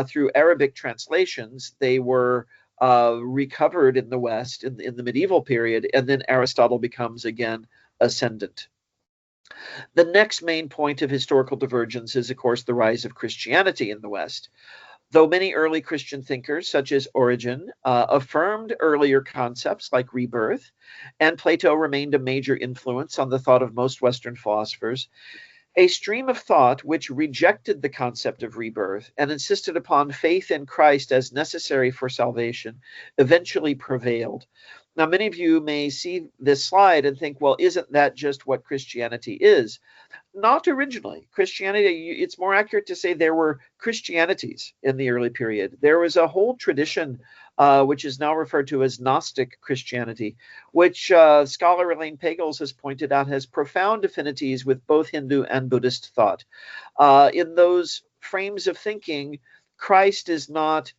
Through Arabic translations, they were recovered in the West in the medieval period, and then Aristotle becomes again ascendant. The next main point of historical divergence is, of course, the rise of Christianity in the West. Though many early Christian thinkers, such as Origen, affirmed earlier concepts like rebirth, and Plato remained a major influence on the thought of most Western philosophers, a stream of thought which rejected the concept of rebirth and insisted upon faith in Christ as necessary for salvation eventually prevailed. Now, many of you may see this slide and think, well, isn't that just what Christianity is? Not originally. Christianity, it's more accurate to say there were Christianities in the early period. There was a whole tradition which is now referred to as Gnostic Christianity, which scholar Elaine Pagels has pointed out has profound affinities with both Hindu and Buddhist thought. In those frames of thinking, Christ is not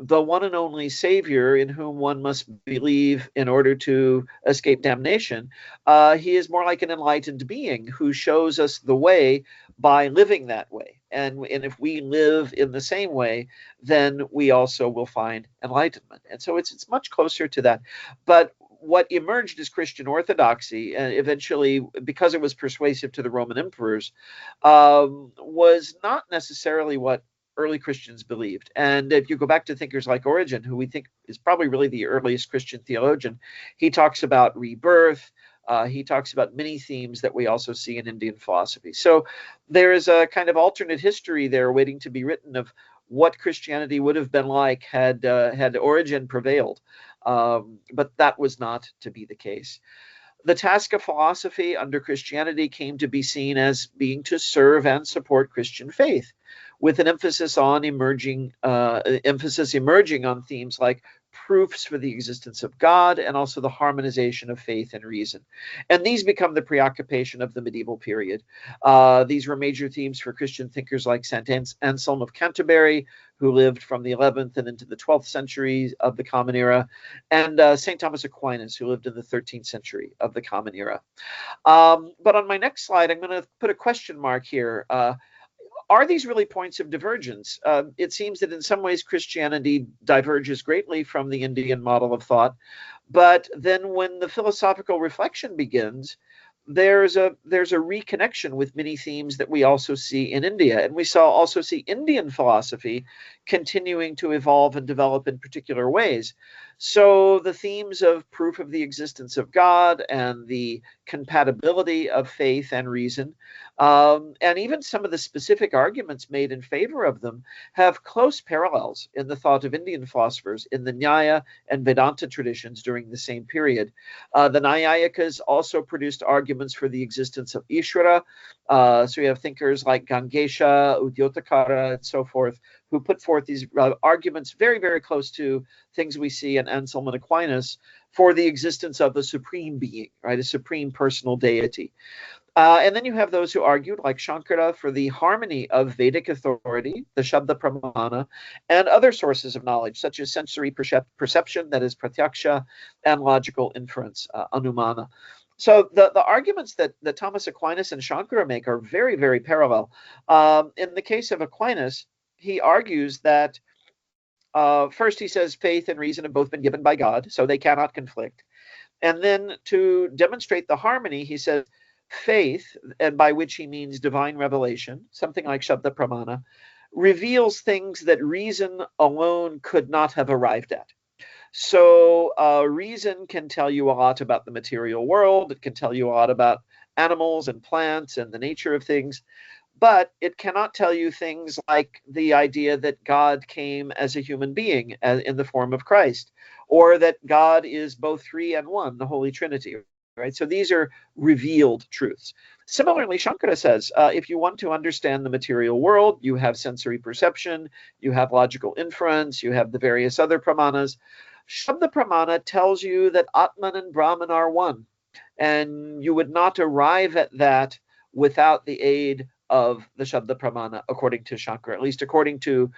the one and only Savior in whom one must believe in order to escape damnation. He is more like an enlightened being who shows us the way by living that way. And if we live in the same way, then we also will find enlightenment. And so it's much closer to that. But what emerged as Christian orthodoxy, and eventually, because it was persuasive to the Roman emperors, was not necessarily what early Christians believed. And if you go back to thinkers like Origen, who we think is probably really the earliest Christian theologian, he talks about rebirth. He talks about many themes that we also see in Indian philosophy. So there is a kind of alternate history there waiting to be written of what Christianity would have been like had Origen prevailed. But that was not to be the case. The task of philosophy under Christianity came to be seen as being to serve and support Christian faith, with an emphasis emerging on themes like proofs for the existence of God and also the harmonization of faith and reason. And these become the preoccupation of the medieval period. These were major themes for Christian thinkers like St. Anselm of Canterbury, who lived from the 11th and into the 12th century of the Common Era, and St. Thomas Aquinas, who lived in the 13th century of the Common Era. But on my next slide, I'm going to put a question mark here. Are these really points of divergence? It seems that in some ways Christianity diverges greatly from the Indian model of thought, but then when the philosophical reflection begins, there's a reconnection with many themes that we also see in India, and we also see Indian philosophy continuing to evolve and develop in particular ways. So the themes of proof of the existence of God and the compatibility of faith and reason, and even some of the specific arguments made in favor of them, have close parallels in the thought of Indian philosophers in the Nyaya and Vedanta traditions during the same period. The Nyayikas also produced arguments for the existence of Ishvara. So you have thinkers like Gangesha, Udyotakara, and so forth, who put forth these arguments very, very close to things we see in Anselm and Aquinas for the existence of a supreme being, right, a supreme personal deity. And then you have those who argued, like Shankara, for the harmony of Vedic authority, the Shabda Pramana, and other sources of knowledge, such as sensory perception, that is pratyaksha, and logical inference, anumana. So the arguments that Thomas Aquinas and Shankara make are very, very parallel. In the case of Aquinas, he argues that, first he says faith and reason have both been given by God, so they cannot conflict. And then to demonstrate the harmony, he says, faith, and by which he means divine revelation, something like Shabda Pramana, reveals things that reason alone could not have arrived at. So reason can tell you a lot about the material world. It can tell you a lot about animals and plants and the nature of things, but it cannot tell you things like the idea that God came as a human being in the form of Christ, or that God is both three and one, the Holy Trinity. Right? So these are revealed truths. Similarly, Shankara says, if you want to understand the material world, you have sensory perception, you have logical inference, you have the various other pramanas. Shabda Pramana tells you that Atman and Brahman are one, and you would not arrive at that without the aid of the Shabda Pramana, according to Shankara, at least according to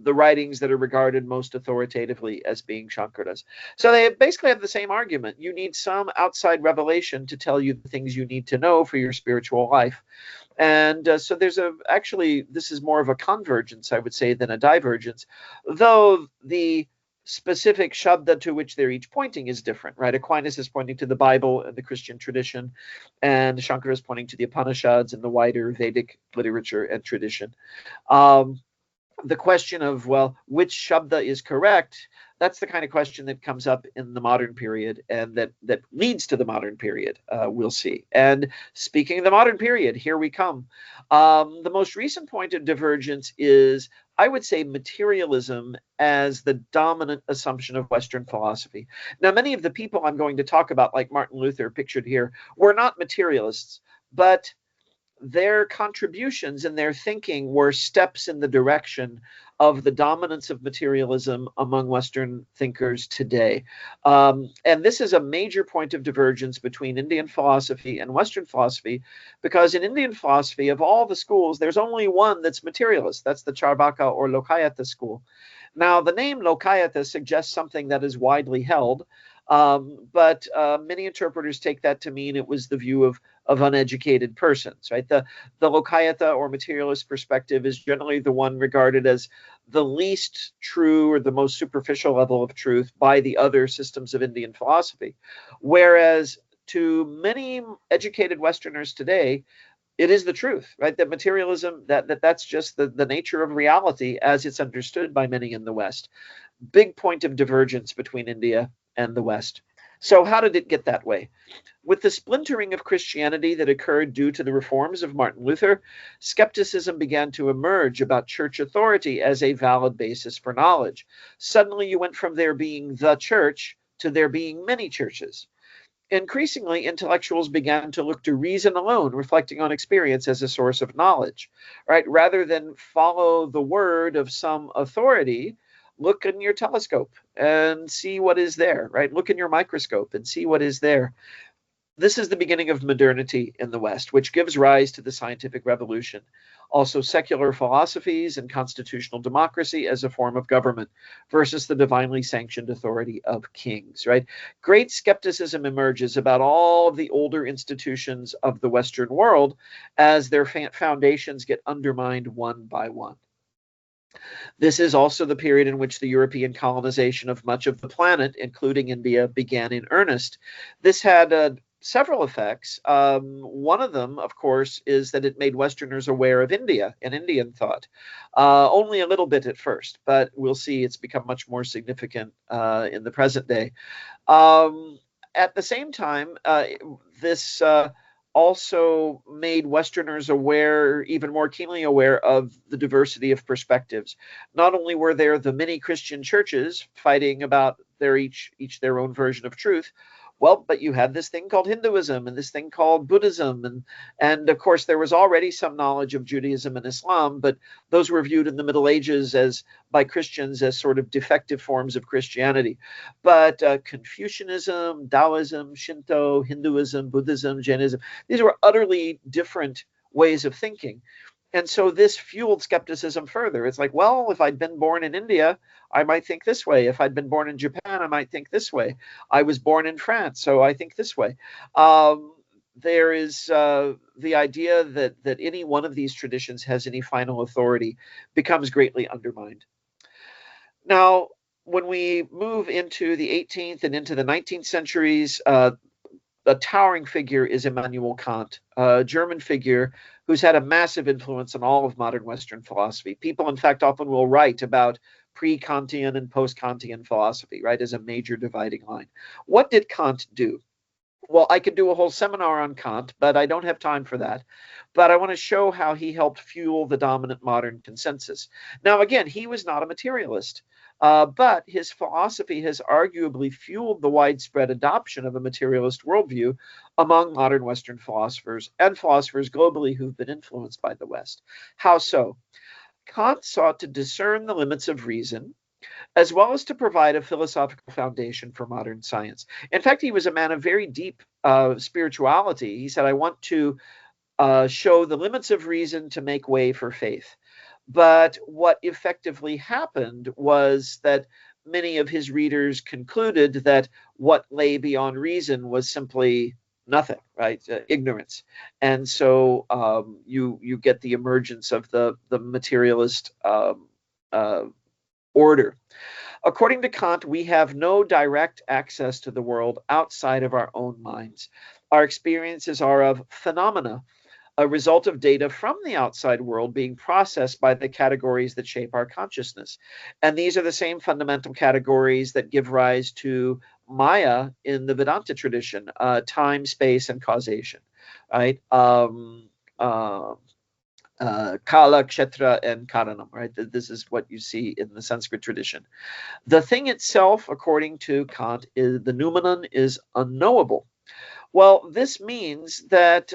the writings that are regarded most authoritatively as being Shankara's. So they basically have the same argument. You need some outside revelation to tell you the things you need to know for your spiritual life. And so there's actually, this is more of a convergence, I would say, than a divergence, though the specific shabda to which they're each pointing is different, right? Aquinas is pointing to the Bible and the Christian tradition, and Shankara is pointing to the Upanishads and the wider Vedic literature and tradition. The question of, well, which shabda is correct, that's the kind of question that comes up in the modern period, and that leads to the modern period, we'll see. And speaking of the modern period, here we come. The most recent point of divergence is, I would say, materialism as the dominant assumption of Western philosophy. Now, many of the people I'm going to talk about, like Martin Luther, pictured here, were not materialists, but their contributions and their thinking were steps in the direction of the dominance of materialism among Western thinkers today. And this is a major point of divergence between Indian philosophy and Western philosophy, because in Indian philosophy, of all the schools, there's only one that's materialist. That's the Charvaka or Lokayata school. Now, the name Lokayata suggests something that is widely held, but many interpreters take that to mean it was the view of uneducated persons, right? The Lokayata or materialist perspective is generally the one regarded as the least true or the most superficial level of truth by the other systems of Indian philosophy. Whereas to many educated Westerners today, it is the truth, right? That materialism, that's just the nature of reality as it's understood by many in the West. Big point of divergence between India and the West. So how did it get that way? With the splintering of Christianity that occurred due to the reforms of Martin Luther, skepticism began to emerge about church authority as a valid basis for knowledge. Suddenly you went from there being the church to there being many churches. Increasingly, intellectuals began to look to reason alone, reflecting on experience as a source of knowledge, right? Rather than follow the word of some authority, look in your telescope and see what is there, right? Look in your microscope and see what is there. This is the beginning of modernity in the West, which gives rise to the scientific revolution. Also, secular philosophies and constitutional democracy as a form of government versus the divinely sanctioned authority of kings, right? Great skepticism emerges about all of the older institutions of the Western world as their foundations get undermined one by one. This is also the period in which the European colonization of much of the planet, including India, began in earnest. This had several effects. One of them, of course, is that it made Westerners aware of India and Indian thought. Only a little bit at first, but we'll see it's become much more significant in the present day. At the same time, this also made Westerners aware, even more keenly aware, of the diversity of perspectives. Not only were there the many Christian churches fighting about each their own version of truth, well, but you had this thing called Hinduism and this thing called Buddhism, and of course there was already some knowledge of Judaism and Islam, but those were viewed in the Middle Ages by Christians as sort of defective forms of Christianity. But Confucianism, Taoism, Shinto, Hinduism, Buddhism, Jainism, these were utterly different ways of thinking. And so this fueled skepticism further. It's like, well, if I'd been born in India, I might think this way. If I'd been born in Japan, I might think this way. I was born in France, so I think this way. There is the idea that any one of these traditions has any final authority becomes greatly undermined. Now, when we move into the 18th and into the 19th centuries, a towering figure is Immanuel Kant, a German figure who's had a massive influence on all of modern Western philosophy. People, in fact, often will write about pre-Kantian and post-Kantian philosophy, right, as a major dividing line. What did Kant do? Well, I could do a whole seminar on Kant, but I don't have time for that. But I want to show how he helped fuel the dominant modern consensus. Now, again, he was not a materialist. But his philosophy has arguably fueled the widespread adoption of a materialist worldview among modern Western philosophers and philosophers globally who've been influenced by the West. How so? Kant sought to discern the limits of reason, as well as to provide a philosophical foundation for modern science. In fact, he was a man of very deep spirituality. He said, I want to show the limits of reason to make way for faith. But what effectively happened was that many of his readers concluded that what lay beyond reason was simply nothing, right? Ignorance. And so you get the emergence of the materialist order. According to Kant, we have no direct access to the world outside of our own minds. Our experiences are of phenomena, a result of data from the outside world being processed by the categories that shape our consciousness. And these are the same fundamental categories that give rise to Maya in the Vedanta tradition, time, space, and causation, right? Kala, Kshetra, and Karanam, right? This is what you see in the Sanskrit tradition. The thing itself, according to Kant, is the noumenon is unknowable. Well, this means that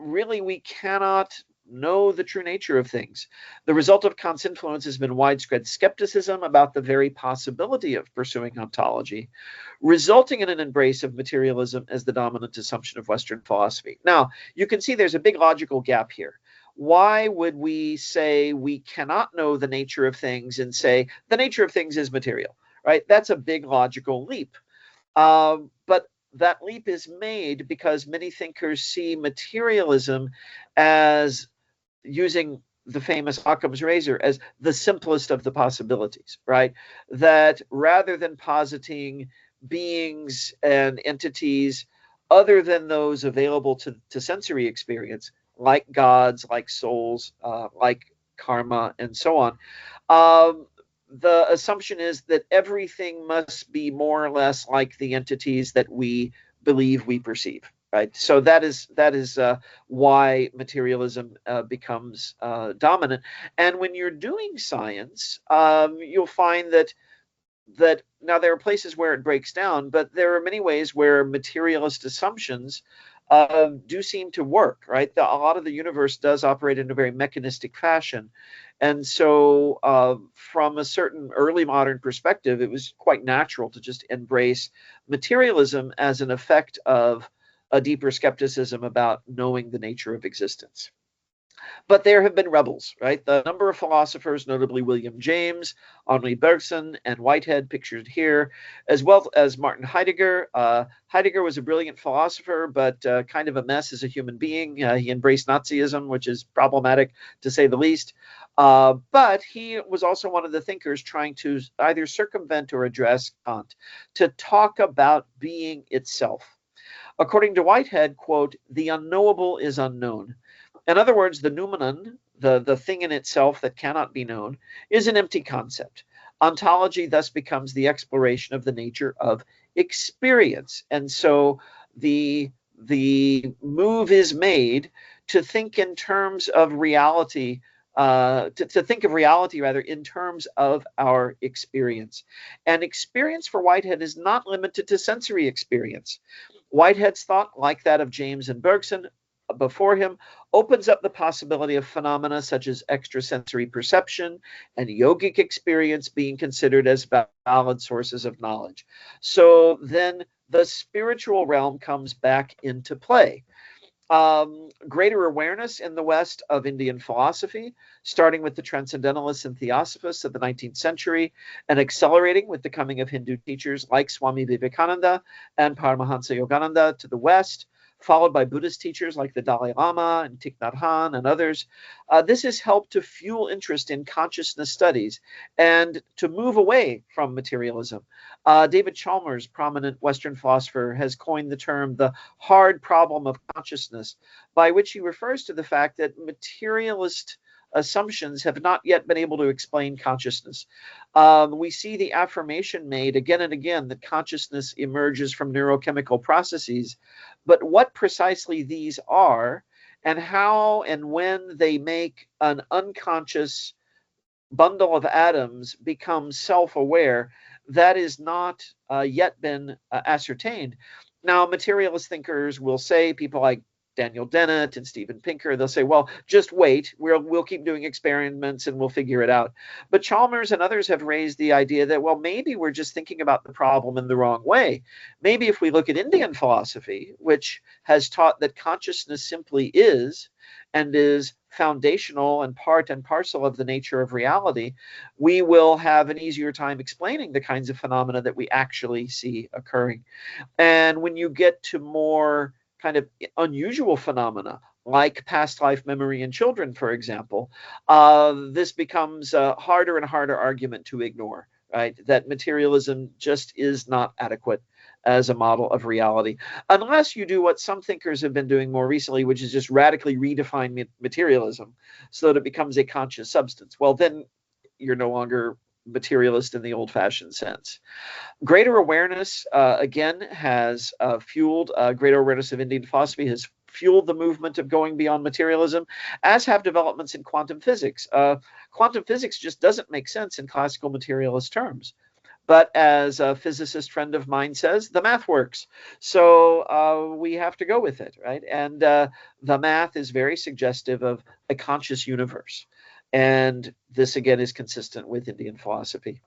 really we cannot know the true nature of things. The result of Kant's influence has been widespread skepticism about the very possibility of pursuing ontology, resulting in an embrace of materialism as the dominant assumption of Western philosophy. Now, you can see there's a big logical gap here. Why would we say we cannot know the nature of things and say the nature of things is material, right? That's a big logical leap. But that leap is made because many thinkers see materialism as, using the famous Occam's razor, as the simplest of the possibilities, right? That rather than positing beings and entities other than those available to sensory experience, like gods, like souls, like karma, and so on, the assumption is that everything must be more or less like the entities that we believe we perceive, right? So that is why materialism becomes dominant. And when you're doing science, you'll find that now there are places where it breaks down, but there are many ways where materialist assumptions do seem to work, right? A lot of the universe does operate in a very mechanistic fashion. And so from a certain early modern perspective, it was quite natural to just embrace materialism as an effect of a deeper skepticism about knowing the nature of existence. But there have been rebels, right? The number of philosophers, notably William James, Henri Bergson, and Whitehead, pictured here, as well as Martin Heidegger. Heidegger was a brilliant philosopher, but kind of a mess as a human being. He embraced Nazism, which is problematic to say the least. But he was also one of the thinkers trying to either circumvent or address Kant, to talk about being itself. According to Whitehead, quote, the unknowable is unknown. In other words, the noumenon, the thing in itself that cannot be known, is an empty concept. Ontology thus becomes the exploration of the nature of experience. And so the move is made to think in terms of reality, to think of reality rather in terms of our experience. And experience for Whitehead is not limited to sensory experience. Whitehead's thought, like that of James and Bergson before him, opens up the possibility of phenomena such as extrasensory perception and yogic experience being considered as valid sources of knowledge. So then the spiritual realm comes back into play. Greater awareness in the West of Indian philosophy, starting with the transcendentalists and theosophists of the 19th century, and accelerating with the coming of Hindu teachers like Swami Vivekananda and Paramahansa Yogananda to the West, followed by Buddhist teachers like the Dalai Lama and Thich Nhat Hanh and others. This has helped to fuel interest in consciousness studies and to move away from materialism. David Chalmers, prominent Western philosopher, has coined the term the hard problem of consciousness, by which he refers to the fact that materialist assumptions have not yet been able to explain consciousness. We see the affirmation made again and again that consciousness emerges from neurochemical processes, but what precisely these are and how and when they make an unconscious bundle of atoms become self-aware, that is not yet been ascertained. Now, materialist thinkers will say, people like Daniel Dennett and Steven Pinker, they'll say, well, just wait, we'll keep doing experiments and we'll figure it out. But Chalmers and others have raised the idea that, well, maybe we're just thinking about the problem in the wrong way. Maybe if we look at Indian philosophy, which has taught that consciousness simply is and is foundational and part and parcel of the nature of reality, we will have an easier time explaining the kinds of phenomena that we actually see occurring. And when you get to more kind of unusual phenomena, like past life memory in children, for example, this becomes a harder and harder argument to ignore, right? That materialism just is not adequate as a model of reality, unless you do what some thinkers have been doing more recently, which is just radically redefine materialism so that it becomes a conscious substance. Well, then you're no longer materialist in the old-fashioned sense. Greater awareness, again, has fueled, greater awareness of Indian philosophy has fueled the movement of going beyond materialism, as have developments in quantum physics. Quantum physics just doesn't make sense in classical materialist terms. But as a physicist friend of mine says, the math works. So we have to go with it, right? And the math is very suggestive of a conscious universe. And this, again, is consistent with Indian philosophy.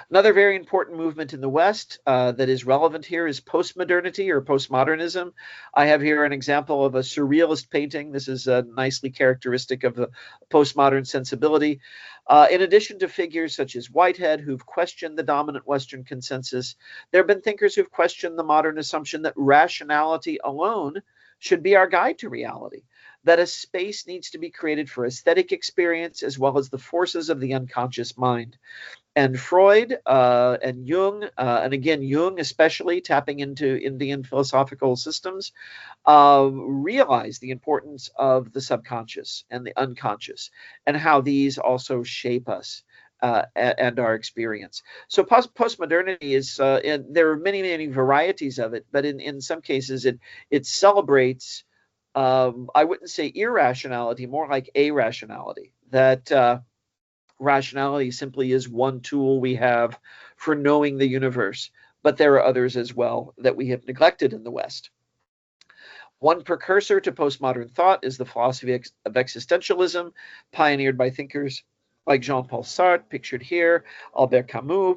Another very important movement in the West that is relevant here is postmodernity or postmodernism. I have here an example of a surrealist painting. This is nicely characteristic of the postmodern sensibility. In addition to figures such as Whitehead, who've questioned the dominant Western consensus, there have been thinkers who've questioned the modern assumption that rationality alone should be our guide to reality, that a space needs to be created for aesthetic experience as well as the forces of the unconscious mind. And Freud and Jung, and again, Jung especially, tapping into Indian philosophical systems, realized the importance of the subconscious and the unconscious and how these also shape us and our experience. So postmodernity is, there are many, many varieties of it, but in some cases it celebrates, I wouldn't say irrationality, more like irrationality, that rationality simply is one tool we have for knowing the universe, but there are others as well that we have neglected in the West. One precursor to postmodern thought is the philosophy of existentialism, pioneered by thinkers like Jean-Paul Sartre, pictured here, Albert Camus.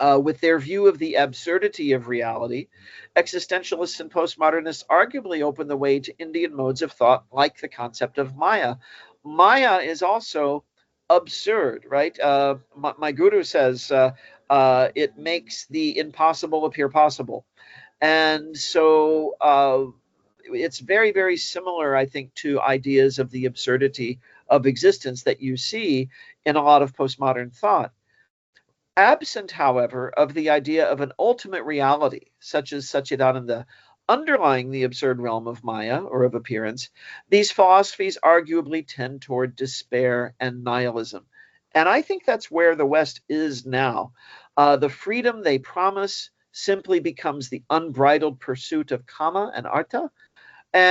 With their view of the absurdity of reality, existentialists and postmodernists arguably open the way to Indian modes of thought like the concept of Maya. Maya is also absurd, right? My guru says it makes the impossible appear possible. And so it's very, very similar, I think, to ideas of the absurdity of existence that you see in a lot of postmodern thought. Absent, however, of the idea of an ultimate reality, such as Satchidananda, underlying the absurd realm of Maya, or of appearance, these philosophies arguably tend toward despair and nihilism. And I think that's where the West is now. The freedom they promise simply becomes the unbridled pursuit of kama and artha,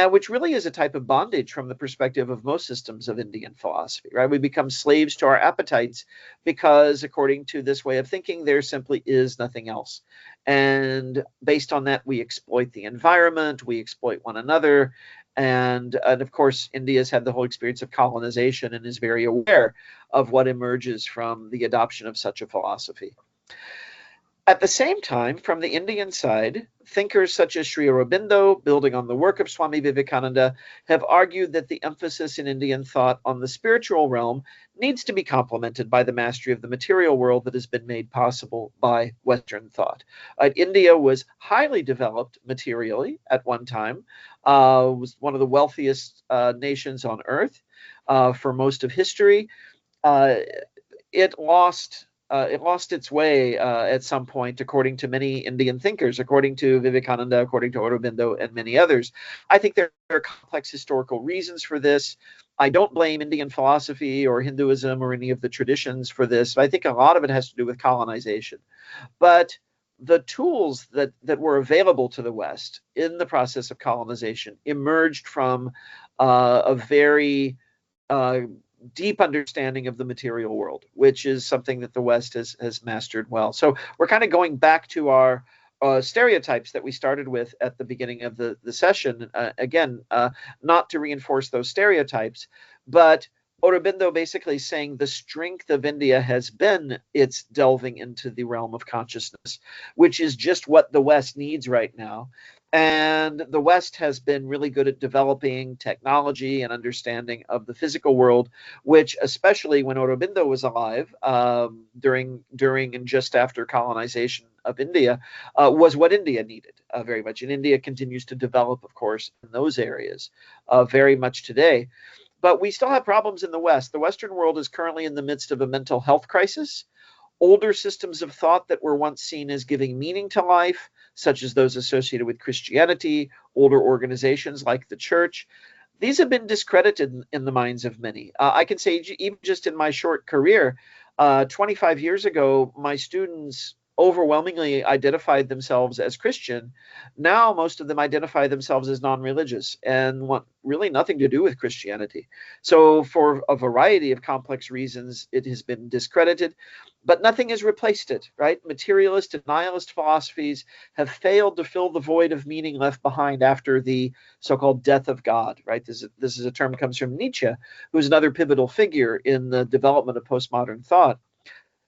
which really is a type of bondage from the perspective of most systems of Indian philosophy, right? We become slaves to our appetites because, according to this way of thinking, there simply is nothing else. And based on that, we exploit the environment, we exploit one another. And of course, India's had the whole experience of colonization and is very aware of what emerges from the adoption of such a philosophy. At the same time, from the Indian side, thinkers such as Sri Aurobindo, building on the work of Swami Vivekananda, have argued that the emphasis in Indian thought on the spiritual realm needs to be complemented by the mastery of the material world that has been made possible by Western thought. India was highly developed materially at one time, was one of the wealthiest nations on earth for most of history. It lost its way at some point, according to many Indian thinkers, according to Vivekananda, according to Aurobindo, and many others. I think there are complex historical reasons for this. I don't blame Indian philosophy or Hinduism or any of the traditions for this. I think a lot of it has to do with colonization. But the tools that were available to the West in the process of colonization emerged from a very deep understanding of the material world, which is something that the West has mastered well. So we're kind of going back to our stereotypes that we started with at the beginning of the session. Again, not to reinforce those stereotypes, but Aurobindo basically saying the strength of India has been its delving into the realm of consciousness, which is just what the West needs right now. And the West has been really good at developing technology and understanding of the physical world, which, especially when Aurobindo was alive, during and just after colonization of India, was what India needed very much. And India continues to develop, of course, in those areas very much today. But we still have problems in the West. The Western world is currently in the midst of a mental health crisis. Older systems of thought that were once seen as giving meaning to life, such as those associated with Christianity, older organizations like the church, these have been discredited in the minds of many. I can say, even just in my short career, 25 years ago, my students overwhelmingly identified themselves as Christian. Now most of them identify themselves as non-religious and want really nothing to do with Christianity. So for a variety of complex reasons, it has been discredited, but nothing has replaced it, right? Materialist and nihilist philosophies have failed to fill the void of meaning left behind after the so-called death of God, right? This is a term that comes from Nietzsche, who is another pivotal figure in the development of postmodern thought.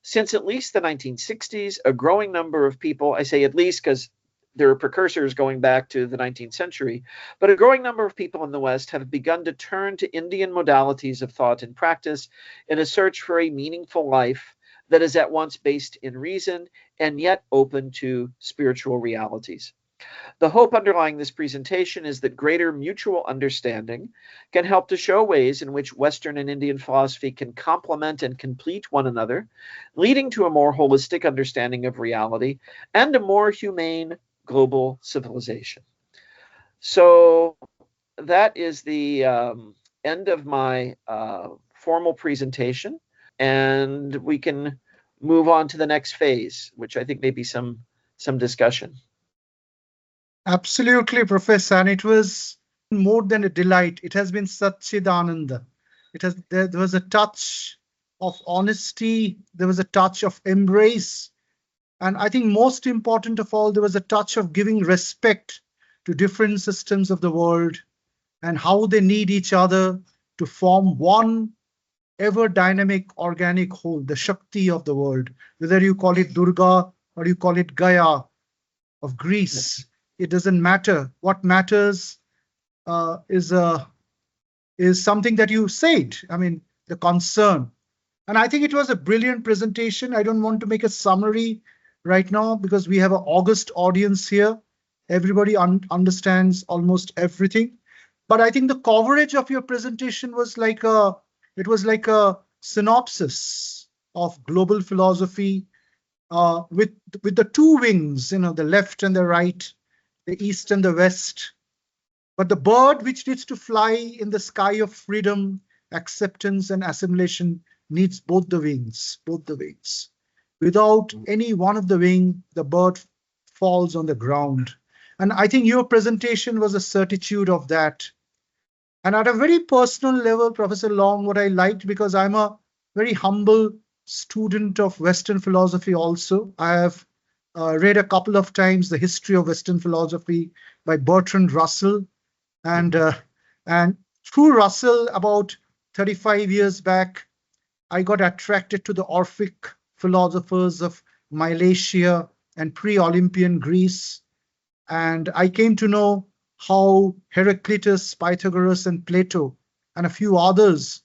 Since at least the 1960s, a growing number of people, I say at least because there are precursors going back to the 19th century, but a growing number of people in the West have begun to turn to Indian modalities of thought and practice in a search for a meaningful life that is at once based in reason and yet open to spiritual realities. The hope underlying this presentation is that greater mutual understanding can help to show ways in which Western and Indian philosophy can complement and complete one another, leading to a more holistic understanding of reality and a more humane global civilization. So that is the end of my formal presentation, and we can move on to the next phase, which I think may be some discussion. Absolutely, Professor. And it was more than a delight. It has been Satchidananda. There was a touch of honesty. There was a touch of embrace. And I think most important of all, there was a touch of giving respect to different systems of the world and how they need each other to form one ever dynamic organic whole, the Shakti of the world, whether you call it Durga or you call it Gaya of Greece. It doesn't matter. What matters is something that you said. I mean, the concern. And I think it was a brilliant presentation. I don't want to make a summary right now because we have an august audience here. Everybody understands almost everything. But I think the coverage of your presentation was like a synopsis of global philosophy with the two wings, the left and the right. the East and the West. But the bird which needs to fly in the sky of freedom, acceptance, and assimilation needs both the wings, both the wings. Without any one of the wing, the bird falls on the ground. And I think your presentation was a certitude of that. And at a very personal level, Professor Long, what I liked, because I'm a very humble student of Western philosophy also. I have read a couple of times the history of Western philosophy by Bertrand Russell. And through Russell, about 35 years back, I got attracted to the Orphic philosophers of Milesia and pre-Olympian Greece. And I came to know how Heraclitus, Pythagoras, and Plato, and a few others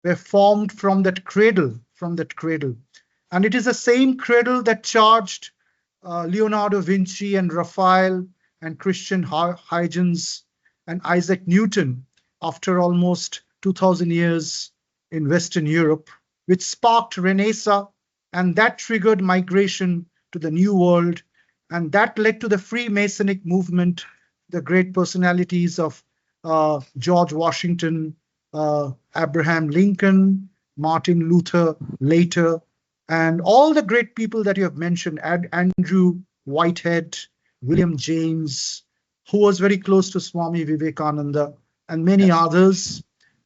were formed from that cradle, And it is the same cradle that charged Leonardo da Vinci and Raphael and Christian Huygens and Isaac Newton after almost 2000 years in Western Europe, which sparked Renaissance, and that triggered migration to the New World, and that led to the Freemasonic movement, the great personalities of George Washington, Abraham Lincoln, Martin Luther later, and all the great people that you have mentioned, Andrew Whitehead, William James, who was very close to Swami Vivekananda, and many others.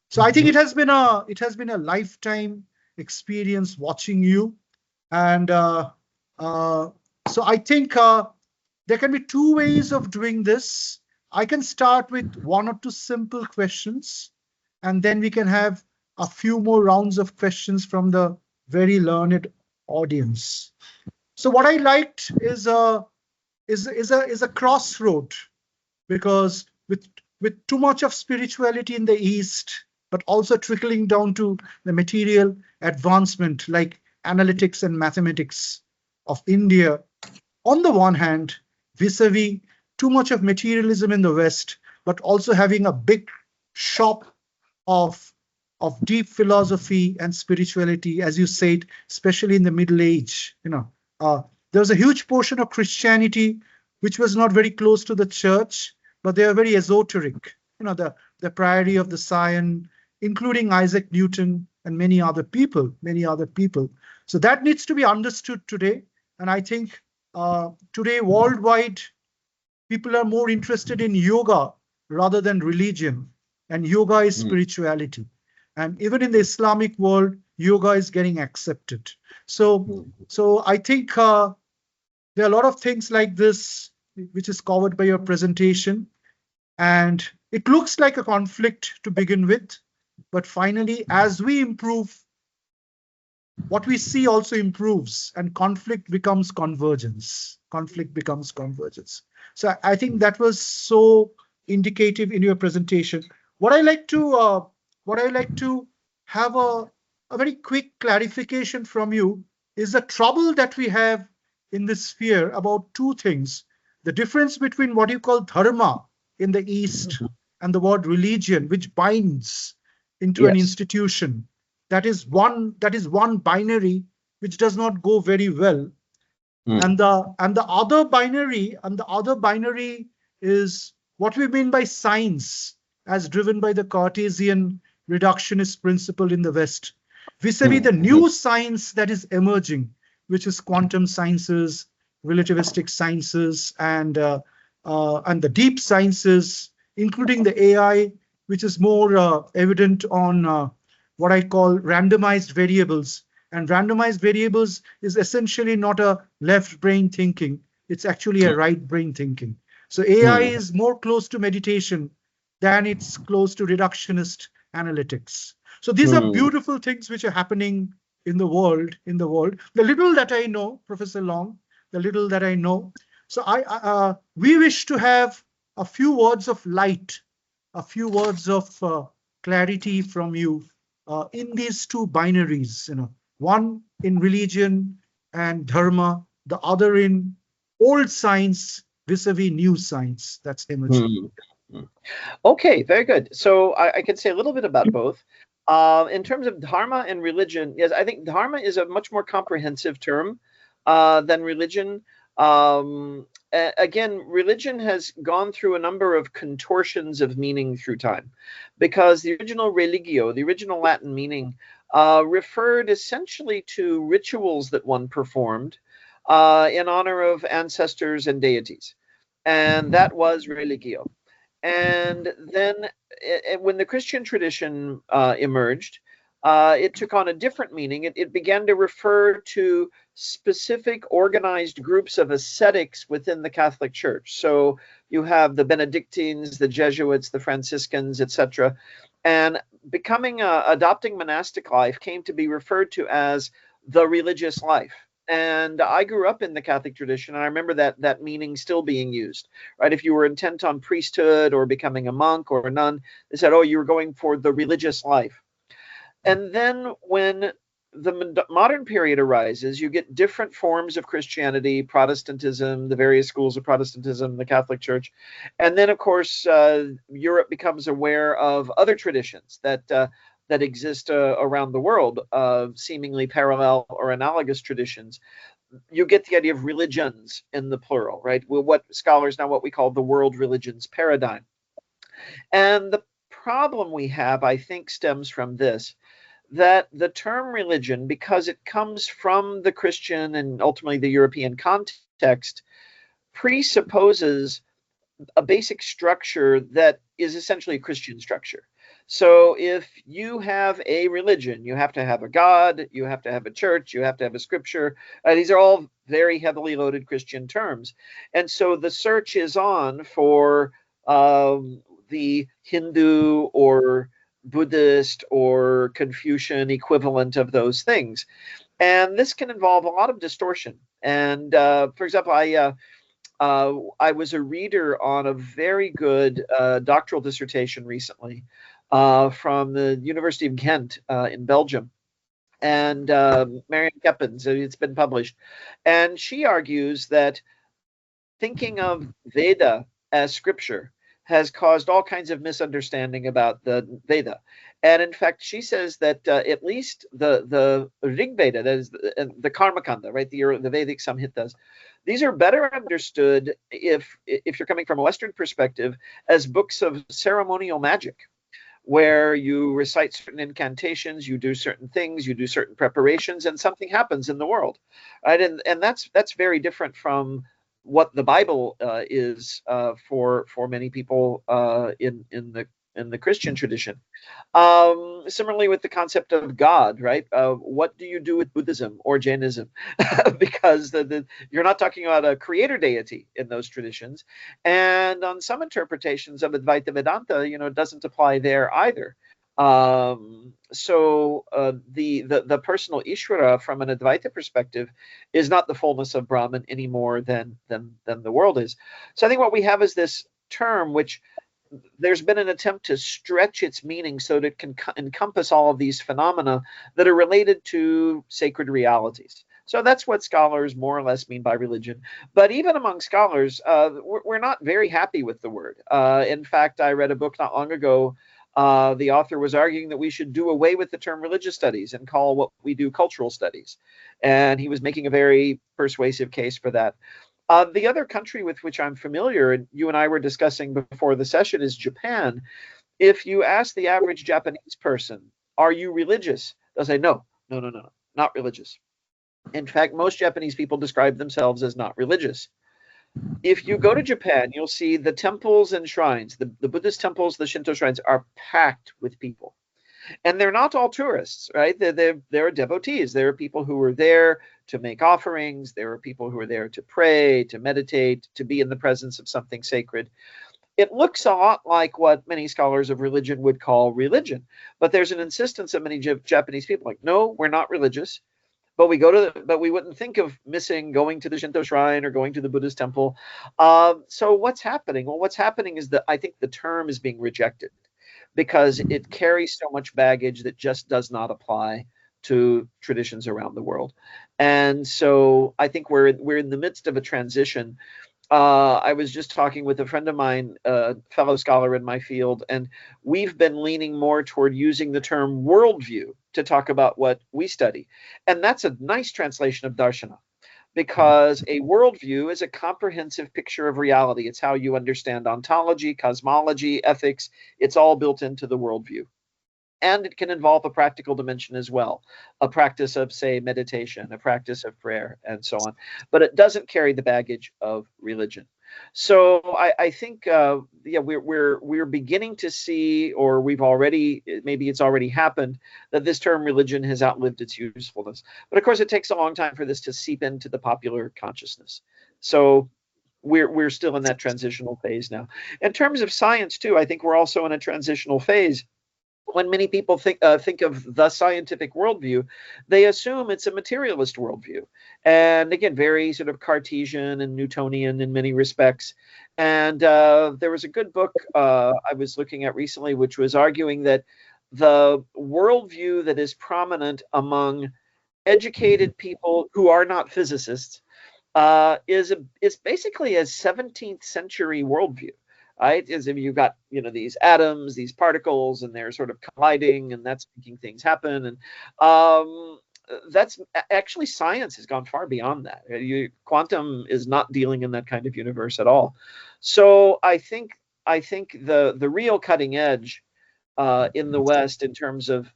So I think it has been a lifetime experience watching you, and so I think there can be two ways of doing this. I can start with one or two simple questions, and then we can have a few more rounds of questions from the very learned audience. So what I liked is a crossroad, because with too much of spirituality in the East, but also trickling down to the material advancement like analytics and mathematics of India, on the one hand, vis-a-vis too much of materialism in the West, but also having a big shop of deep philosophy and spirituality, as you said, especially in the Middle Age. There was a huge portion of Christianity which was not very close to the church, but they are very esoteric. The Priory of the Sion, including Isaac Newton and many other people. So that needs to be understood today. And I think today worldwide, people are more interested in yoga rather than religion. And yoga is spirituality. And even in the Islamic world, yoga is getting accepted. So I think there are a lot of things like this, which is covered by your presentation. And it looks like a conflict to begin with. But finally, as we improve, what we see also improves, and conflict becomes convergence. So I think that was so indicative in your presentation. What I like to have a very quick clarification from you is the trouble that we have in this sphere about two things: the difference between what you call dharma in the East and the word religion, which binds into an institution. That is one binary which does not go very well. And the other binary is what we mean by science, as driven by the Cartesian reductionist principle in the West, vis-a-vis the new science that is emerging, which is quantum sciences, relativistic sciences, and the deep sciences, including the AI, which is more evident on what I call randomized variables. And randomized variables is essentially not a left brain thinking. It's actually a right brain thinking. So AI is more close to meditation than it's close to reductionist analytics. So these are beautiful things which are happening in the world. The little that I know, Professor Long, So we wish to have a few words of light, a few words of clarity from you in these two binaries, one in religion and dharma, the other in old science vis-a-vis new science that's emerging. Okay, very good. So I can say a little bit about both. In terms of dharma and religion, yes, I think dharma is a much more comprehensive term than religion. again, religion has gone through a number of contortions of meaning through time, because the original religio, the original Latin meaning, referred essentially to rituals that one performed in honor of ancestors and deities. And that was religio. And then when the Christian tradition emerged, it took on a different meaning. It began to refer to specific organized groups of ascetics within the Catholic Church. So you have the Benedictines, the Jesuits, the Franciscans, etc. And adopting monastic life came to be referred to as the religious life. And I grew up in the Catholic tradition, and I remember that meaning still being used, right? If you were intent on priesthood or becoming a monk or a nun, they said, oh, you were going for the religious life. And then when the modern period arises, you get different forms of Christianity, Protestantism, the various schools of Protestantism, the Catholic Church. And then, of course, Europe becomes aware of other traditions that exist around the world, seemingly parallel or analogous traditions. You get the idea of religions in the plural, right? Well, what scholars now what we call the world religions paradigm. And the problem we have, I think, stems from this, that the term religion, because it comes from the Christian and ultimately the European context, presupposes a basic structure that is essentially a Christian structure. So if you have a religion, you have to have a God, you have to have a church, you have to have a scripture. These are all very heavily loaded Christian terms. And so the search is on for the Hindu or Buddhist or Confucian equivalent of those things. And this can involve a lot of distortion. And for example, I was a reader on a very good doctoral dissertation recently from the University of Ghent in Belgium, and Marianne Keppens, it's been published. And she argues that thinking of Veda as scripture has caused all kinds of misunderstanding about the Veda. And in fact, she says that at least the Rig Veda, that is the Karmakanda, right, the Vedic Samhitas, these are better understood if you're coming from a Western perspective as books of ceremonial magic, where you recite certain incantations, you do certain things, you do certain preparations, and something happens in the world, right? And that's very different from what the Bible is for many people in the Christian tradition. Similarly with the concept of God, right? What do you do with Buddhism or Jainism? Because you're not talking about a creator deity in those traditions. And on some interpretations of Advaita Vedanta, it doesn't apply there either. So the personal Ishvara from an Advaita perspective is not the fullness of Brahman any more than the world is. So I think what we have is this term which there's been an attempt to stretch its meaning so that it can encompass all of these phenomena that are related to sacred realities. So that's what scholars more or less mean by religion. But even among scholars, we're not very happy with the word. In fact, I read a book not long ago. The author was arguing that we should do away with the term religious studies and call what we do cultural studies. And he was making a very persuasive case for that. The other country with which I'm familiar, and you and I were discussing before the session, is Japan. If you ask the average Japanese person, are you religious? They'll say, no, not religious. In fact, most Japanese people describe themselves as not religious. If you go to Japan, you'll see the temples and shrines, the Buddhist temples, the Shinto shrines are packed with people. And they're not all tourists, right? There are devotees. There are people who are there to make offerings. There are people who are there to pray, to meditate, to be in the presence of something sacred. It looks a lot like what many scholars of religion would call religion. But there's an insistence of many Japanese people like, no, we're not religious. But we wouldn't think of going to the Shinto shrine or going to the Buddhist temple. So what's happening? Well, what's happening is that I think the term is being rejected, because it carries so much baggage that just does not apply to traditions around the world. And so I think we're in the midst of a transition. I was just talking with a friend of mine, a fellow scholar in my field, and we've been leaning more toward using the term worldview to talk about what we study. And that's a nice translation of darshana, because a worldview is a comprehensive picture of reality. It's how you understand ontology, cosmology, ethics. It's all built into the worldview. And it can involve a practical dimension as well, a practice of, say, meditation, a practice of prayer, and so on. But it doesn't carry the baggage of religion. So I think, yeah, we're beginning to see, or we've already, maybe it's already happened, that this term religion has outlived its usefulness. But of course, it takes a long time for this to seep into the popular consciousness. So we're still in that transitional phase now. In terms of science, too, I think we're also in a transitional phase. When many people think of the scientific worldview, they assume it's a materialist worldview. And again, very sort of Cartesian and Newtonian in many respects. And there was a good book I was looking at recently, which was arguing that the worldview that is prominent among educated people who are not physicists is basically a 17th century worldview. Right? As if you've got, these atoms, these particles, and they're sort of colliding, and that's making things happen. And that's actually, science has gone far beyond that. Quantum is not dealing in that kind of universe at all. So I think the real cutting edge in the West in terms of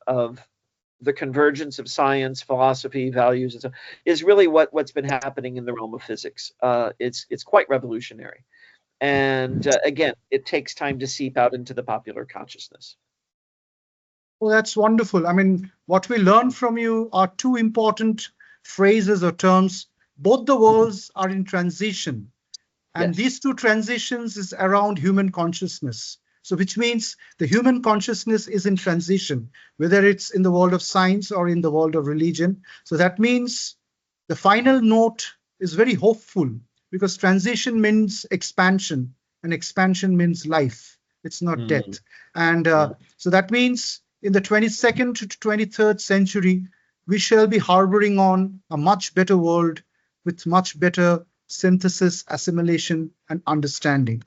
the convergence of science, philosophy, values, and so is really what's been happening in the realm of physics. It's quite revolutionary. And again, it takes time to seep out into the popular consciousness. Well, that's wonderful. I mean, what we learn from you are two important phrases or terms. Both the worlds are in transition. And Yes. These two transitions is around human consciousness. So which means the human consciousness is in transition, whether it's in the world of science or in the world of religion. So that means the final note is very hopeful, because transition means expansion, and expansion means life. It's not death. And so that means in the 22nd to 23rd century, we shall be harboring on a much better world with much better synthesis, assimilation, and understanding.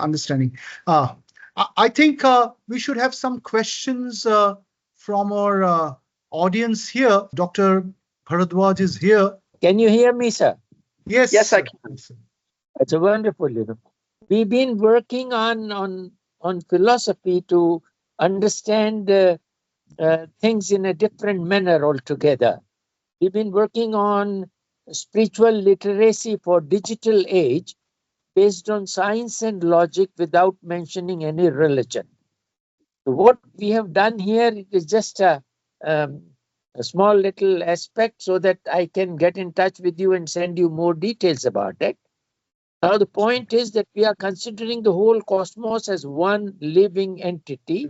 I think we should have some questions from our audience here. Dr. Bharadwaj is here. Can you hear me, sir? Yes, I can. It's a wonderful, We've been working on philosophy to understand things in a different manner altogether. We've been working on spiritual literacy for digital age based on science and logic without mentioning any religion. So what we have done here is just a small little aspect so that I can get in touch with you and send you more details about it. Now, the point is that we are considering the whole cosmos as one living entity,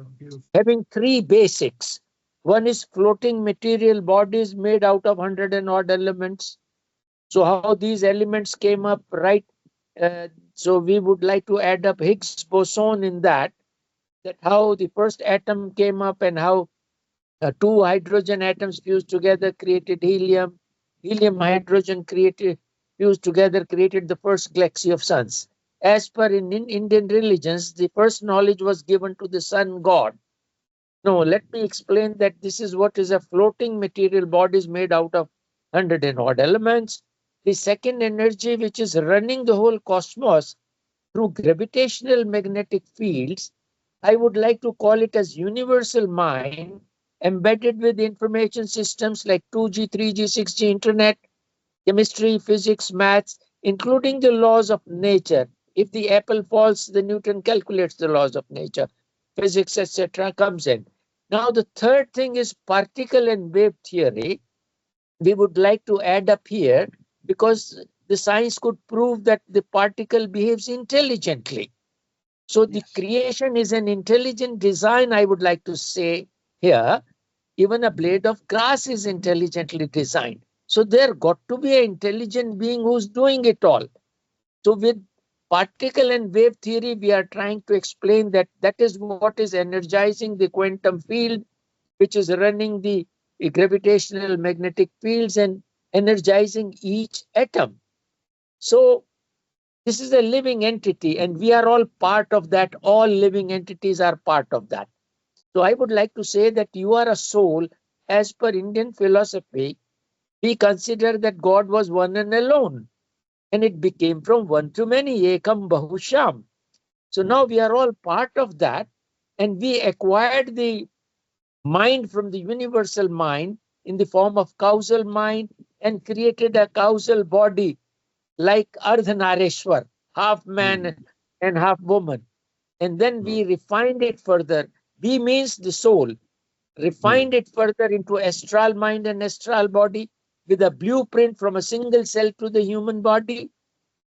having three basics. One is floating material bodies made out of 100 and odd elements. So how these elements came up, right? So we would like to add up Higgs boson in that how the first atom came up and how two hydrogen atoms fused together created helium. Helium, hydrogen fused together created the first galaxy of suns. As per in Indian religions, the first knowledge was given to the sun god. No, let me explain that this is what is a floating material bodies made out of 100 and odd elements. The second energy, which is running the whole cosmos through gravitational magnetic fields, I would like to call it as universal mind, embedded with information systems like 2G, 3G, 6G, internet, chemistry, physics, maths, including the laws of nature. If the apple falls, the Newton calculates the laws of nature, physics, etc. comes in. Now, the third thing is particle and wave theory. We would like to add up here because the science could prove that the particle behaves intelligently. So the creation is an intelligent design, I would like to say here. Even a blade of grass is intelligently designed. So there got to be an intelligent being who's doing it all. So with particle and wave theory, we are trying to explain that is what is energizing the quantum field, which is running the gravitational magnetic fields and energizing each atom. So this is a living entity, and we are all part of that. All living entities are part of that. So I would like to say that you are a soul. As per Indian philosophy, we consider that God was one and alone. and it became from one to many, ekam bahusham. So now we are all part of that, and we acquired the mind from the universal mind in the form of causal mind and created a causal body like Ardhanareshwar, half man and half woman. And then we refined it further. We means the soul. Refined it further into astral mind and astral body with a blueprint from a single cell to the human body,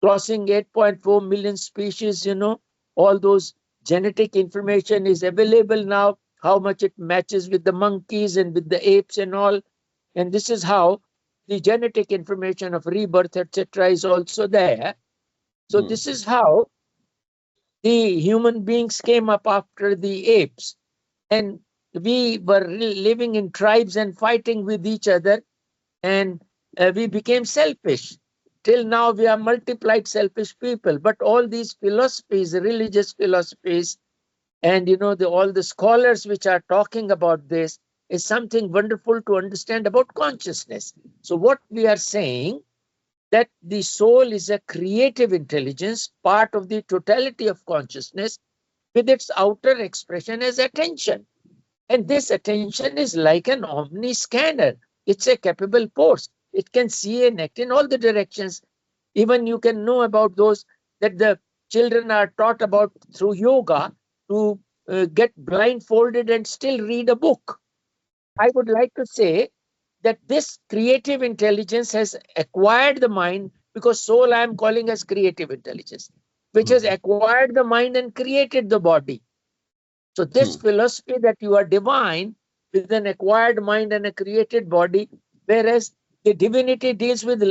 crossing 8.4 million species, all those genetic information is available now, how much it matches with the monkeys and with the apes and all. And this is how the genetic information of rebirth, etc., is also there. So this is how the human beings came up after the apes. And we were living in tribes and fighting with each other, and we became selfish. Till now, we are multiplied selfish people. But all these philosophies, religious philosophies, and all the scholars which are talking about this is something wonderful to understand about consciousness. So what we are saying, that the soul is a creative intelligence, part of the totality of consciousness, with its outer expression as attention. And this attention is like an omni-scanner. It's a capable force. It can see and act in all the directions. Even you can know about those that the children are taught about through yoga to get blindfolded and still read a book. I would like to say that this creative intelligence has acquired the mind, because soul I am calling as creative intelligence, which has acquired the mind and created the body. So this philosophy that you are divine with an acquired mind and a created body, whereas the divinity deals with,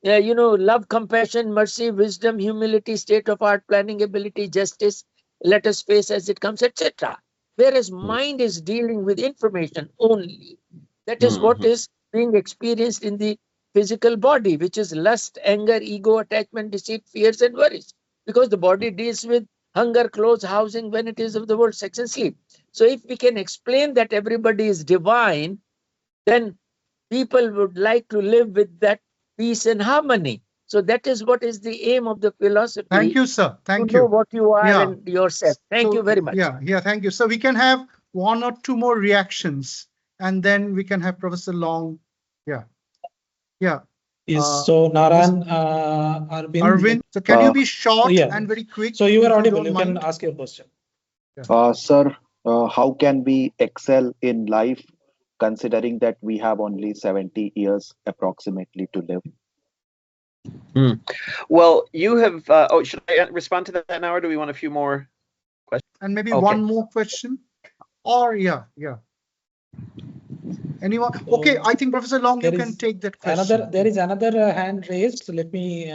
love, compassion, mercy, wisdom, humility, state of art, planning ability, justice, let us face as it comes, etc. Whereas mind is dealing with information only. That is what is being experienced in the physical body, which is lust, anger, ego, attachment, deceit, fears, and worries. Because the body deals with hunger, clothes, housing, vanities of the world, sex, and sleep. So if we can explain that everybody is divine, then people would like to live with that peace and harmony. So that is what is the aim of the philosophy. Thank you, sir. Thank you. you. Know what you are and yourself. Thank you very much. Yeah, thank you. So we can have one or two more reactions, and then we can have Professor Long. Yeah. Yes, so Naran, Arvind. So can you be short and very quick? So you are audible. You can ask your question. Sir, how can we excel in life considering that we have only 70 years approximately to live? Well, you have, should I respond to that now, or do we want a few more questions? And maybe one more question, or anyone? Okay, I think Professor Long, you can take that question. There is another hand raised. So let me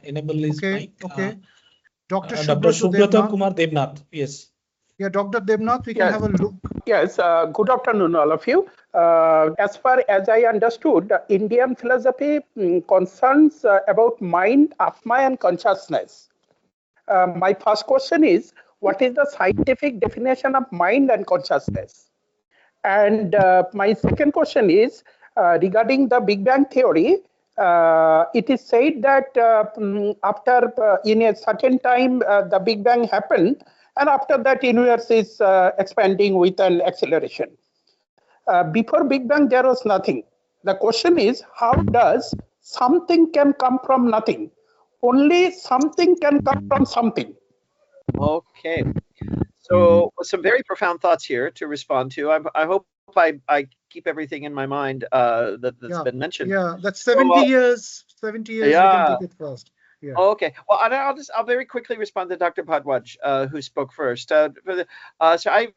enable his mic. Okay. Dr. Subrata Kumar Devnath. Yes. Yeah, Dr. Devnath, we can have a look. Yes, good afternoon, all of you. As far as I understood, Indian philosophy concerns about mind, Atma, and consciousness. My first question is, what is the scientific definition of mind and consciousness? And my second question is, regarding the Big Bang theory, it is said that after in a certain time, the Big Bang happened, and after that, universe is expanding with an acceleration. Before Big Bang, there was nothing. The question is, how does something can come from nothing? Only something can come from something. Okay. So some very profound thoughts here to respond to. I hope I keep everything in my mind that's been mentioned. Yeah, that's 70 years. 70 years. Yeah. We can take it first. Yeah. Okay. Well, I'll very quickly respond to Dr. Bhardwaj, who spoke first. So I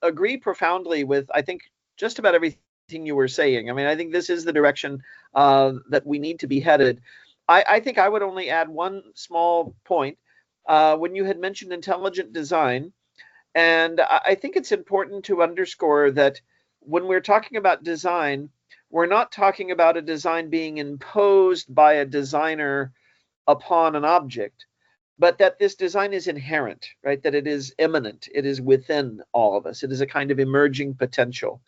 agree profoundly with, I think, just about everything you were saying. I mean, I think this is the direction that we need to be headed. I think I would only add one small point. When you had mentioned intelligent design, and I think it's important to underscore that when we're talking about design, we're not talking about a design being imposed by a designer upon an object, but that this design is inherent, right? That it is immanent, it is within all of us. It is a kind of emerging potential.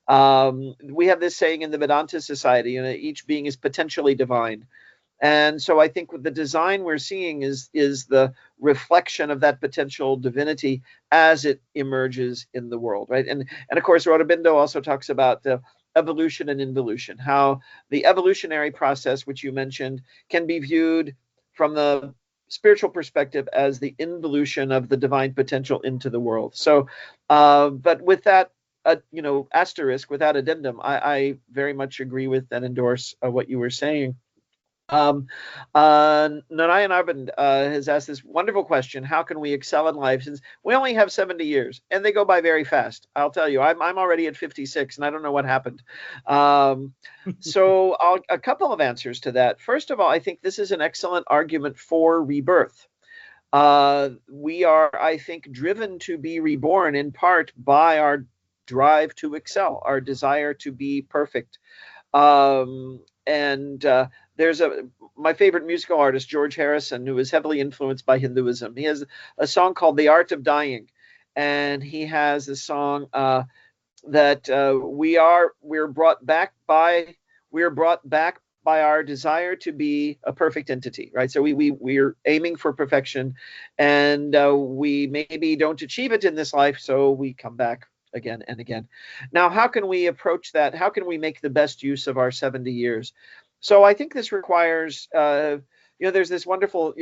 We have this saying in the Vedanta Society, each being is potentially divine. And so I think with the design we're seeing is the reflection of that potential divinity as it emerges in the world, right? And of course, Aurobindo also talks about the evolution and involution, how the evolutionary process, which you mentioned, can be viewed from the spiritual perspective as the involution of the divine potential into the world. So, but with that, asterisk, with that addendum, I very much agree with and endorse what you were saying. Narayan Arvind has asked this wonderful question: how can we excel in life? Since we only have 70 years, and they go by very fast. I'll tell you, I'm already at 56, and I don't know what happened. So a couple of answers to that. First of all, I think this is an excellent argument for rebirth. We are, I think, driven to be reborn in part by our drive to excel, our desire to be perfect. There's my favorite musical artist, George Harrison, who is heavily influenced by Hinduism. He has a song called "The Art of Dying," and he has a song that we're brought back by our desire to be a perfect entity, right? So we're aiming for perfection, and we maybe don't achieve it in this life, so we come back again and again. Now, how can we approach that? How can we make the best use of our 70 years? So I think this requires, there's this wonderful,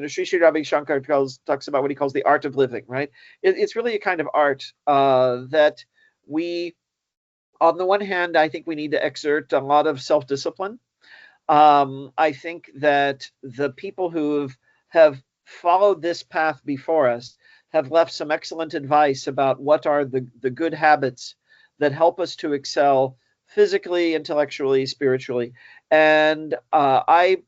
Sri Sri Ravi Shankar talks about what he calls the art of living, right? It's really a kind of art that we, on the one hand, I think we need to exert a lot of self-discipline. I think that the people who have followed this path before us have left some excellent advice about what are the good habits that help us to excel physically, intellectually, spiritually. And I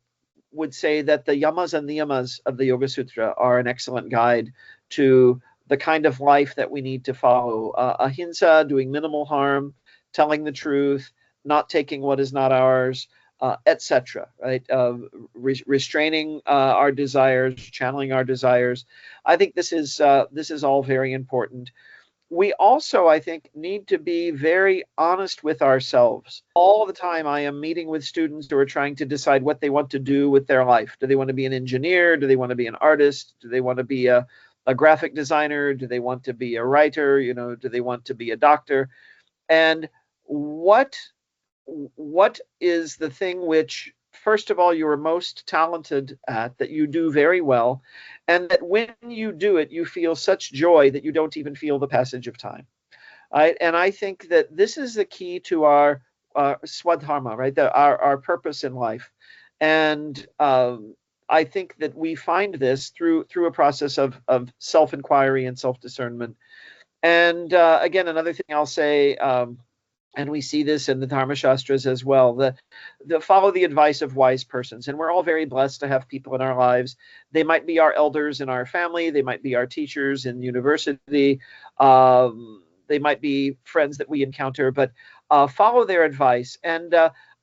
would say that the yamas and niyamas of the Yoga Sutra are an excellent guide to the kind of life that we need to follow. Ahimsa, doing minimal harm, telling the truth, not taking what is not ours, etc. Right? Restraining our desires, channeling our desires. I think this is all very important. We also, I think, need to be very honest with ourselves. All the time I am meeting with students who are trying to decide what they want to do with their life. Do they want to be an engineer? Do they want to be an artist? Do they want to be a graphic designer? Do they want to be a writer? Do they want to be a doctor? And what is the thing which, first of all, you are most talented at, that you do very well, and that when you do it, you feel such joy that you don't even feel the passage of time. Right? And I think that this is the key to our swadharma, right? Our purpose in life. And I think that we find this through a process of self-inquiry and self-discernment. And again, another thing I'll say, and we see this in the Dharma Shastras as well, the follow the advice of wise persons. And we're all very blessed to have people in our lives. They might be our elders in our family. They might be our teachers in university. They might be friends that we encounter, but follow their advice. And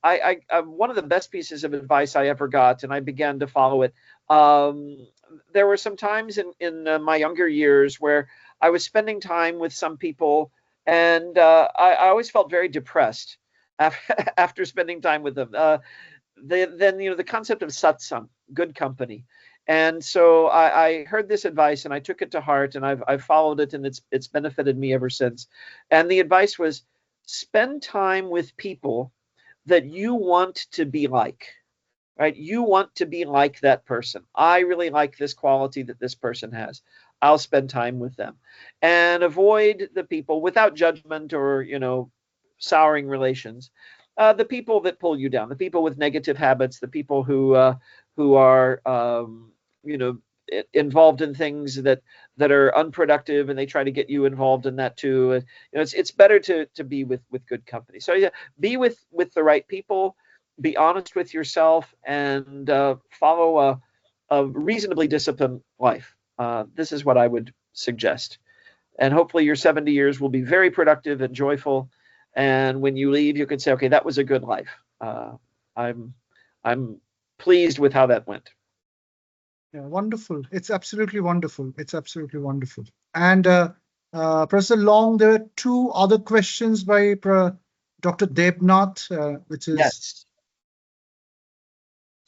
I one of the best pieces of advice I ever got, and I began to follow it. There were some times in my younger years where I was spending time with some people, and I always felt very depressed after spending time with them. Then the concept of satsang, good company. And so I heard this advice and I took it to heart, and I've followed it, and it's benefited me ever since. And the advice was, spend time with people that you want to be like. Right? You want to be like that person. I really like this quality that this person has. I'll spend time with them. And avoid the people, without judgment or, souring relations, the people that pull you down, the people with negative habits, the people who are, involved in things that are unproductive, and they try to get you involved in that too. It's better to be with good company. So yeah, be with the right people. Be honest with yourself, and follow a reasonably disciplined life. This is what I would suggest. And hopefully your 70 years will be very productive and joyful. And when you leave, you can say, okay, that was a good life. I'm pleased with how that went. Yeah, wonderful. It's absolutely wonderful. It's absolutely wonderful. And Professor Long, there are two other questions by Dr. Debnath, which is... Yes.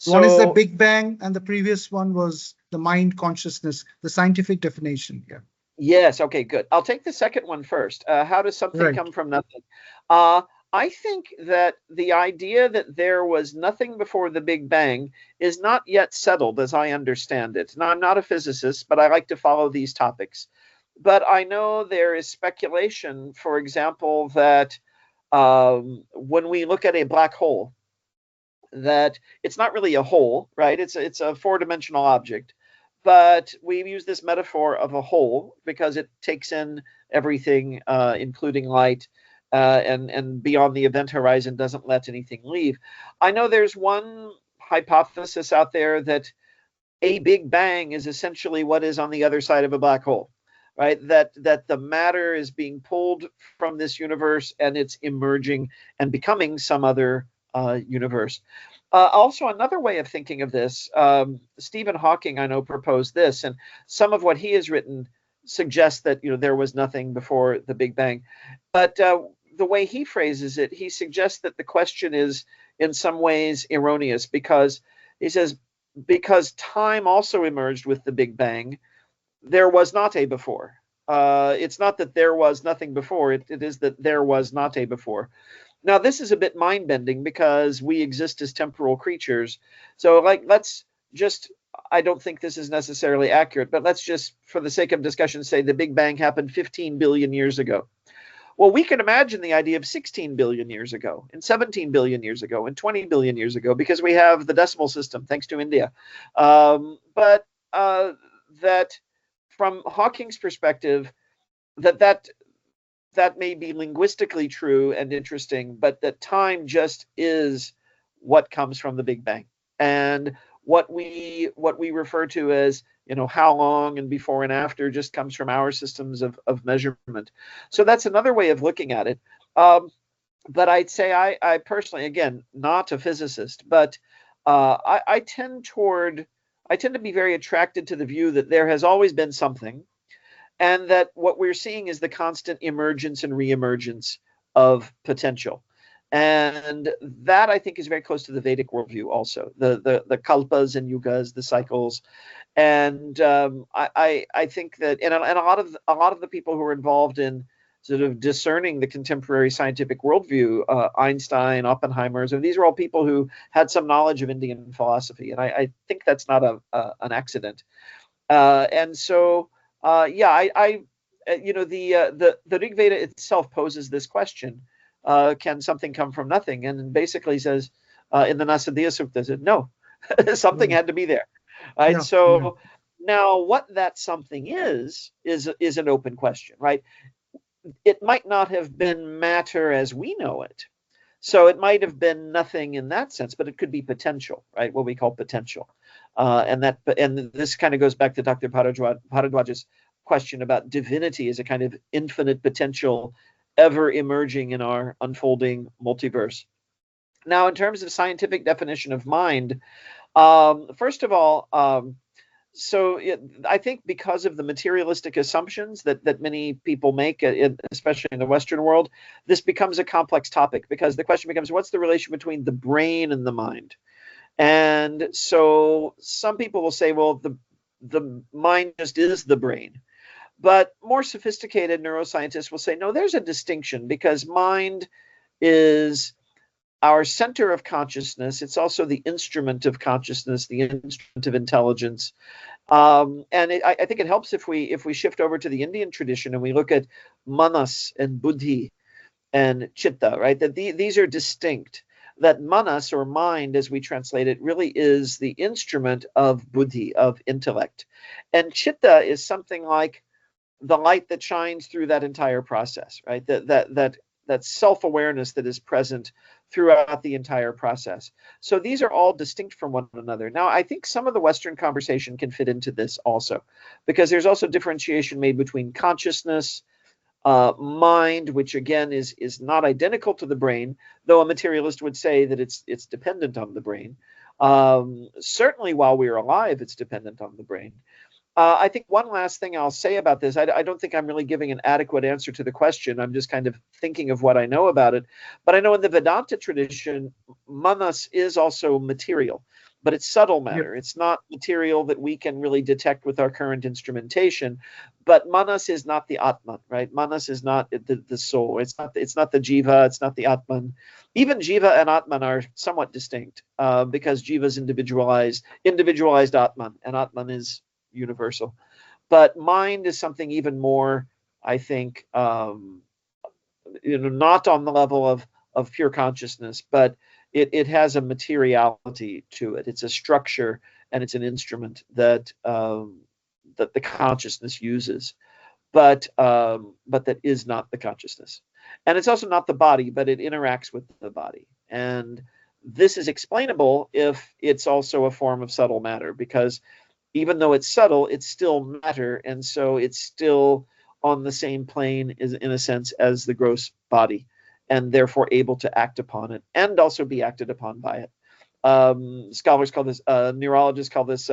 So, one is the Big Bang, and the previous one was the mind consciousness, the scientific definition. Yeah. Yes. Okay, good. I'll take the second one first. How does something come from nothing? I think that the idea that there was nothing before the Big Bang is not yet settled as I understand it. Now, I'm not a physicist, but I like to follow these topics. But I know there is speculation, for example, that when we look at a black hole, that it's not really a hole, right? It's a four-dimensional object. But we use this metaphor of a hole because it takes in everything, including light, and beyond the event horizon doesn't let anything leave. I know there's one hypothesis out there that a Big Bang is essentially what is on the other side of a black hole, right? That the matter is being pulled from this universe and it's emerging and becoming some other universe. Also, another way of thinking of this, Stephen Hawking, I know, proposed this, and some of what he has written suggests that there was nothing before the Big Bang. But the way he phrases it, he suggests that the question is in some ways erroneous because he says, because time also emerged with the Big Bang, there was not a before. It's not that there was nothing before, it is that there was not a before. Now, this is a bit mind-bending because we exist as temporal creatures. So, let's just, I don't think this is necessarily accurate, but let's just, for the sake of discussion, say the Big Bang happened 15 billion years ago. Well, we can imagine the idea of 16 billion years ago, and 17 billion years ago, and 20 billion years ago, because we have the decimal system, thanks to India. But that from Hawking's perspective, that may be linguistically true and interesting, but that time just is what comes from the Big Bang. And what we refer to as, how long and before and after just comes from our systems of measurement. So that's another way of looking at it. But I'd say I personally, again, not a physicist, but I tend to be very attracted to the view that there has always been something, and that what we're seeing is the constant emergence and reemergence of potential. And that, I think, is very close to the Vedic worldview also, the kalpas and yugas, the cycles. And I think that, and a lot of the people who are involved in sort of discerning the contemporary scientific worldview, Einstein, Oppenheimer, so these are all people who had some knowledge of Indian philosophy, and I think that's not an accident. And so, the Rig Veda itself poses this question: can something come from nothing? And basically says in the Nasadiya Sukta, said no, something had to be there. Right. Now, what that something is an open question, right? It might not have been matter as we know it. So it might have been nothing in that sense, but it could be potential, right? What we call potential. And this kind of goes back to Dr. Bharadwaj's question about divinity as a kind of infinite potential ever emerging in our unfolding multiverse. Now, in terms of scientific definition of mind, first of all, I think because of the materialistic assumptions that many people make, especially in the Western world, this becomes a complex topic because the question becomes, what's the relation between the brain and the mind? And so some people will say, well, the mind just is the brain. But more sophisticated neuroscientists will say, no, there's a distinction because mind is our center of consciousness. It's also the instrument of consciousness, the instrument of intelligence. I think it helps if we shift over to the Indian tradition and we look at manas and buddhi and chitta, right? That these are distinct. That manas, or mind as we translate it, really is the instrument of buddhi, of intellect. And chitta is something like the light that shines through that entire process, right? That self-awareness that is present throughout the entire process. So these are all distinct from one another. Now, I think some of the Western conversation can fit into this also, because there's also differentiation made between consciousness, mind, which again is not identical to the brain, though a materialist would say that it's dependent on the brain. Certainly while we're alive, it's dependent on the brain. I think one last thing I'll say about this, I don't think I'm really giving an adequate answer to the question. I'm just kind of thinking of what I know about it. But I know in the Vedanta tradition, manas is also material. but it's subtle matter. Yep. It's not material that we can really detect with our current instrumentation. But manas is not the Atman, right? Manas is not the soul. It's not the jiva. It's not the Atman. Even jiva and Atman are somewhat distinct because jiva is individualized Atman, and Atman is universal. But mind is something even more, I think, not on the level of pure consciousness, but it has a materiality to it. It's a structure and it's an instrument that that the consciousness uses, but that is not the consciousness. And it's also not the body, but it interacts with the body. And this is explainable if it's also a form of subtle matter, because even though it's subtle, it's still matter, and so it's still on the same plane, in a sense, as the gross body, and therefore able to act upon it and also be acted upon by it. Scholars call this, neurologists call this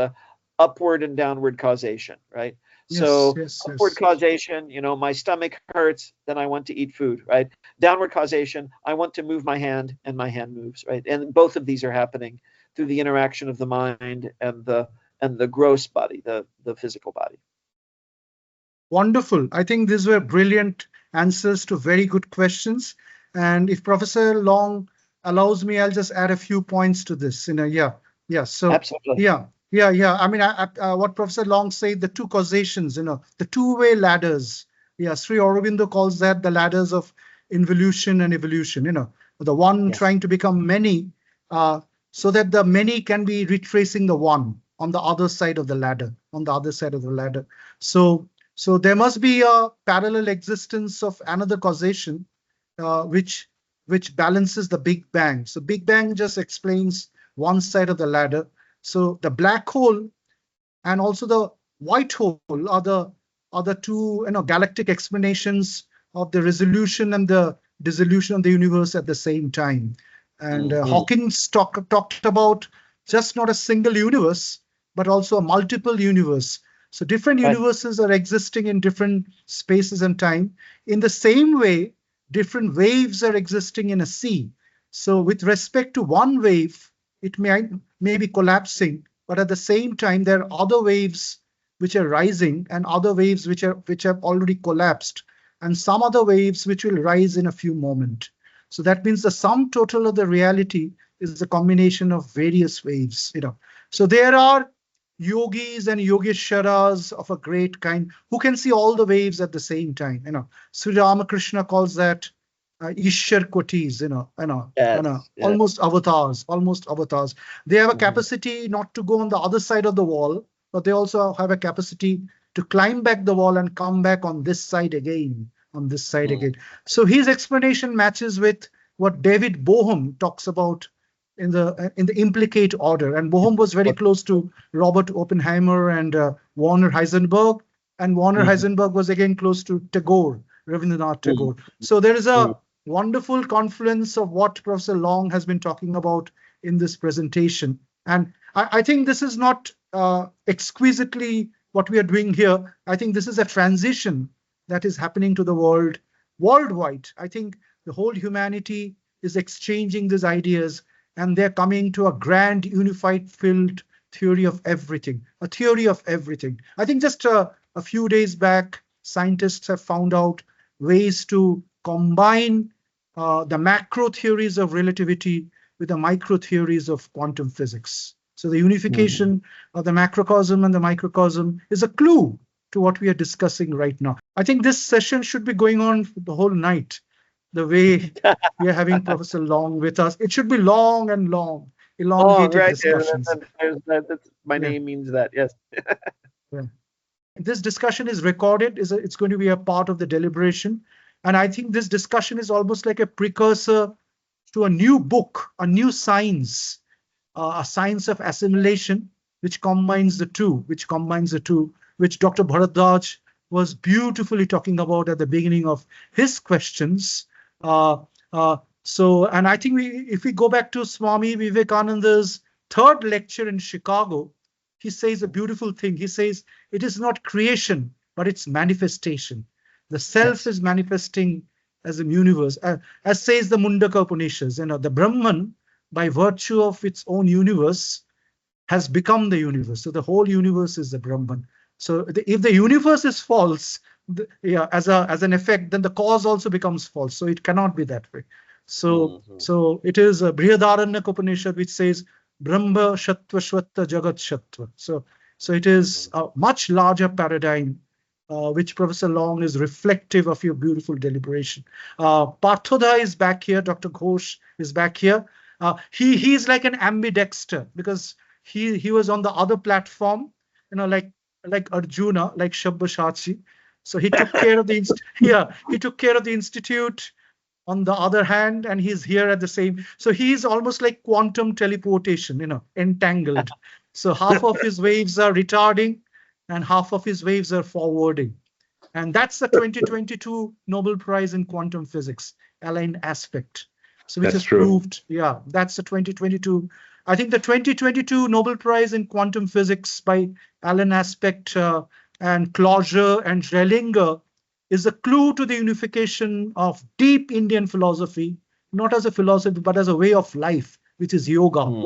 upward and downward causation, right? Yes, so yes, upward yes. causation, my stomach hurts, then I want to eat food, right? Downward causation, I want to move my hand, and my hand moves, right? And both of these are happening through the interaction of the mind and the gross body, the physical body. Wonderful. I think these were brilliant answers to very good questions. And if Professor Long allows me, I'll just add a few points to this. Yeah. So absolutely. Yeah. I mean, what Professor Long said, the two causations, the two-way ladders. Yeah, Sri Aurobindo calls that the ladders of involution and evolution. The one trying to become many, so that the many can be retracing the one on the other side of the ladder. So there must be a parallel existence of another causation, which balances the Big Bang. So Big Bang just explains one side of the ladder. So the black hole and also the white hole are the two galactic explanations of the resolution and the dissolution of the universe at the same time. And Hawkins talked about just not a single universe, but also a multiple universe. So different universes are existing in different spaces and time. In the same way, different waves are existing in a sea. So with respect to one wave, it may be collapsing, but at the same time, there are other waves which are rising and other waves which have already collapsed, and some other waves which will rise in a few moments. So that means the sum total of the reality is the combination of various waves. So there are yogis and yogeshwaras of a great kind who can see all the waves at the same time. Sri Ramakrishna calls that Ishwar Kotis, almost avatars. They have a capacity not to go on the other side of the wall, but they also have a capacity to climb back the wall and come back on this side again, So his explanation matches with what David Bohm talks about in the implicate order. And Bohm was very close to Robert Oppenheimer and Werner Heisenberg. And Werner Heisenberg was again close to Tagore, Rabindranath Tagore. So there is a wonderful confluence of what Professor Long has been talking about in this presentation. And I think this is not exquisitely what we are doing here. I think this is a transition that is happening to the world worldwide. I think the whole humanity is exchanging these ideas, and they're coming to a grand unified field theory of everything, a theory of everything. I think just a few days back, scientists have found out ways to combine the macro theories of relativity with the micro theories of quantum physics. So the unification of the macrocosm and the microcosm is a clue to what we are discussing right now. I think this session should be going on for the whole night, the way we are having Professor Long with us. It should be long and long, elongated discussions. My name means that, yes. This discussion is recorded. It's going to be a part of the deliberation. And I think this discussion is almost like a precursor to a new book, a new science, a science of assimilation, which combines the two, which Dr. Bharadwaj was beautifully talking about at the beginning of his questions. And I think if we go back to Swami Vivekananda's third lecture in Chicago, he says a beautiful thing. He says, it is not creation, but it's manifestation. The self is manifesting as a universe. As says the Mundaka Upanishads, the Brahman, by virtue of its own universe, has become the universe. So the whole universe is the Brahman. So if the universe is false, as an effect, then the cause also becomes false. So it cannot be that way. So so it is a Brihadaranyaka Upanishad which says Brahma Shattva Shvatta Jagat Shattva. So it is a much larger paradigm, which Professor Long is reflective of your beautiful deliberation. Partha is back here. Dr. Ghosh is back here. He is like an ambidexter because he was on the other platform, like Arjuna, like Shabbashachi. So he took care of the he took care of the institute on the other hand, and he's here at the same. So he's almost like quantum teleportation, entangled. So half of his waves are retarding and half of his waves are forwarding. And that's the 2022 Nobel Prize in Quantum Physics, aligned aspect. So which is proved, that's the 2022. I think the 2022 Nobel Prize in Quantum Physics by Alan Aspect and Closure and Rellinger is a clue to the unification of deep Indian philosophy, not as a philosophy, but as a way of life, which is yoga,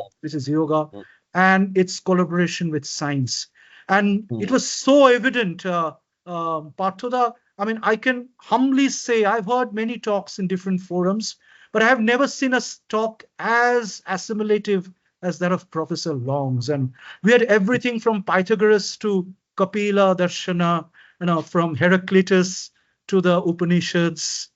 and its collaboration with science. And it was so evident, Partha, I mean, I can humbly say I've heard many talks in different forums, but I have never seen a talk as assimilative as that of Professor Long's. And we had everything from Pythagoras to Kapila Darshana, from Heraclitus to the Upanishads,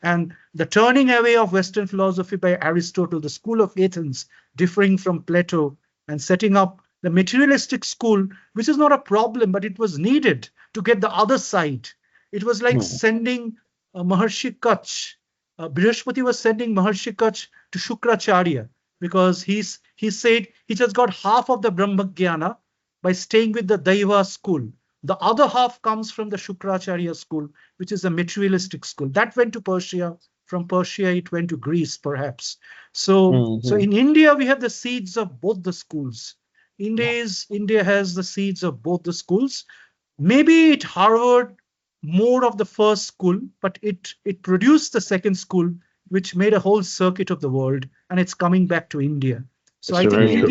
and the turning away of Western philosophy by Aristotle, the school of Athens, differing from Plato, and setting up the materialistic school, which is not a problem, but it was needed to get the other side. It was like sending Maharshi Kach. Brihaspati was sending Maharshi Kach to Shukracharya because he said he just got half of the Brahmagyana by staying with the Daiva school. The other half comes from the Shukracharya school, which is a materialistic school. That went to Persia. From Persia, it went to Greece, perhaps. So in India, we have the seeds of both the schools. India has the seeds of both the schools. Maybe it harbored more of the first school, but it produced the second school, which made a whole circuit of the world, and it's coming back to India. So I think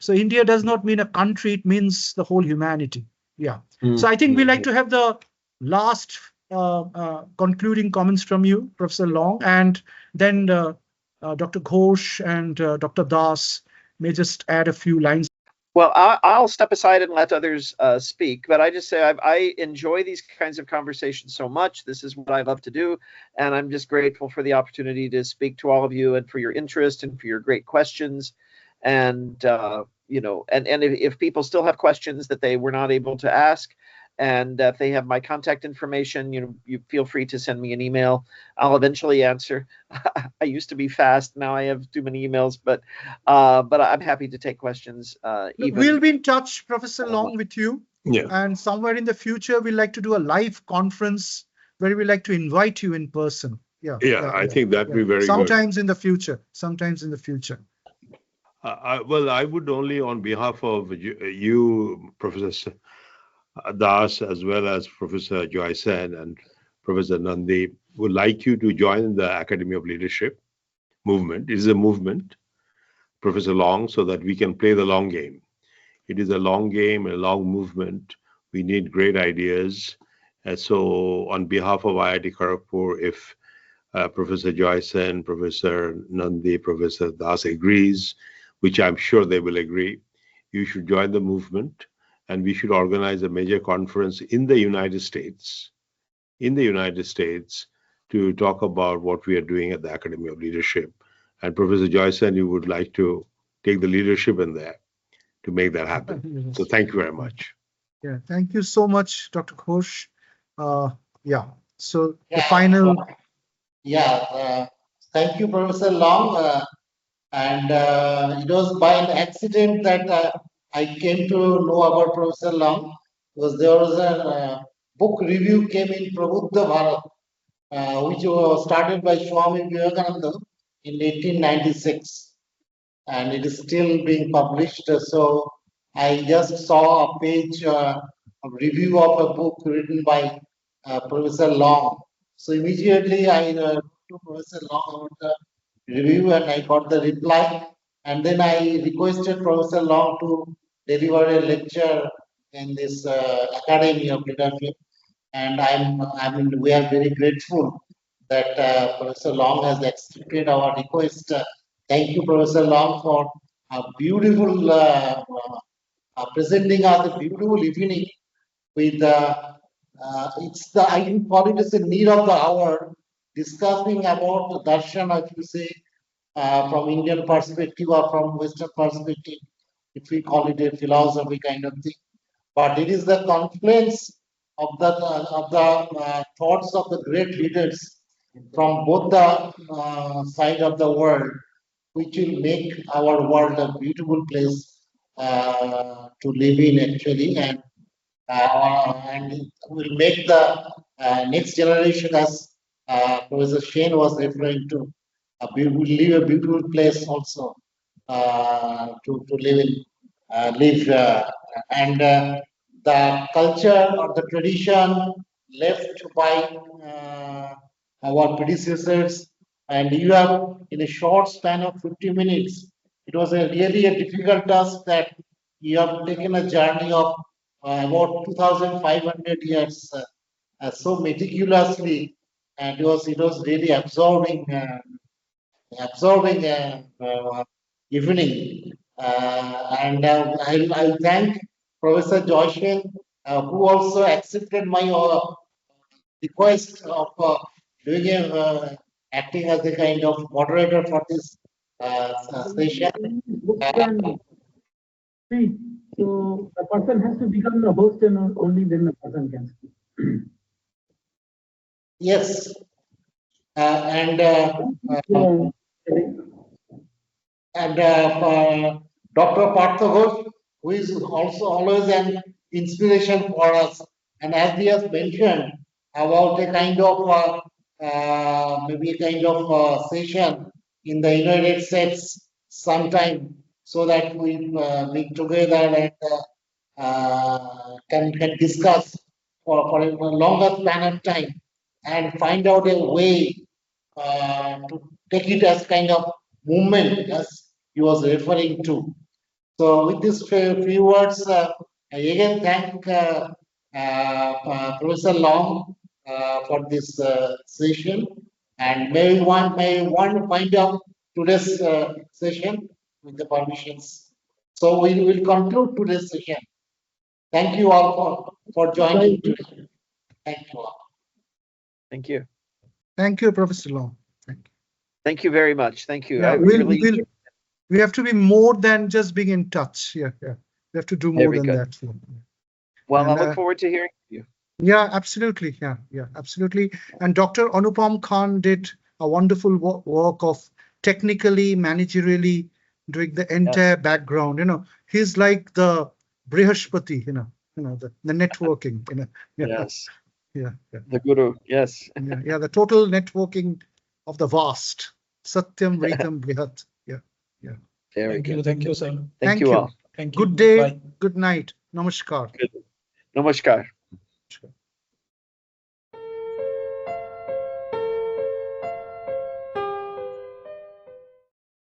India does not mean a country, it means the whole humanity. Yeah. So I think we like to have the last concluding comments from you, Professor Long, and then Dr. Ghosh and Dr. Das may just add a few lines. Well, I'll step aside and let others speak, but I just say I enjoy these kinds of conversations so much. This is what I love to do, and I'm just grateful for the opportunity to speak to all of you and for your interest and for your great questions. And if people still have questions that they were not able to ask, and if they have my contact information, you feel free to send me an email. I'll eventually answer. I used to be fast. Now I have too many emails, but I'm happy to take questions. We'll be in touch, Professor Long, with you. Yeah. And somewhere in the future, we'd like to do a live conference where we like to invite you in person. Yeah. I think that'd be very good. Sometimes in the future. Well, I would only, on behalf of you, Professor Das, as well as Professor Joysen and Professor Nandi, would like you to join the Academy of Leadership movement. It is a movement, Professor Long, so that we can play the long game. It is a long game, a long movement. We need great ideas. And so on behalf of IIT Kharagpur, if Professor Joysen, Professor Nandi, Professor Das agrees, which I'm sure they will agree, you should join the movement. And we should organize a major conference in the United States, to talk about what we are doing at the Academy of Leadership. And Professor Joysen, you would like to take the leadership in there to make that happen. So thank you very much. Yeah, thank you so much, Dr. Ghosh. So the final. Thank you, Professor Long. And it was by an accident that I came to know about Professor Long, because there was a book review came in Prabuddha Bharat, which was started by Swami Vivekananda in 1896, and it is still being published. So I just saw a page, a review of a book written by Professor Long. So immediately I wrote to Professor Long about the review, and I got the reply. And then I requested Professor Long to deliver a lecture in this Academy of Leadership. And we are very grateful that Professor Long has accepted our request. Thank you, Professor Long, for a beautiful presenting us a beautiful evening with I think it is a need of the hour, discussing about darshan, as you say, from Indian perspective or from Western perspective, if we call it a philosophy kind of thing. But it is the confluence of the thoughts of the great leaders from both the side of the world, which will make our world a beautiful place to live in actually, and will make the next generation, as Professor Shane was referring to, will leave a beautiful place also to live in, and the culture or the tradition left by our predecessors, and you have in a short span of 50 minutes, it was really a difficult task that you have taken a journey of about 2,500 years so meticulously, and it was really absorbing evening. And I'll thank Professor Joshua, who also accepted my request of doing acting as a kind of moderator for this session. So the person has to become the host, and only then the person can speak. Yes. Dr. Partha Ghosh, who is also always an inspiration for us, and as he has mentioned about a kind of maybe a kind of session in the United States sometime, so that we meet together and can discuss for a longer span of time and find out a way to take it as kind of movement, as he was referring to. So with these few words, I again thank Professor Long for this session, and may one wind up today's session with the permissions. So we will conclude today's session. Thank you all for joining today. Thank you all. Thank you. Thank you, Professor Long. Thank you. Thank you very much. Thank you. Yeah, we have to be more than just being in touch. Yeah. We have to do more than that. Well, and I look forward to hearing from you. Yeah, absolutely. Yeah, absolutely. And Dr. Anupam Khan did a wonderful work of technically, managerially doing the entire background. He's like the Brihaspati, the networking, Yes. Yeah. The guru, yes. Yeah, the total networking of the vast. Satyam Vritam Brihat. Yeah. Thank you, sir. Thank you all. Thank you. Good day. Bye. Good night. Namaskar. Namaskar.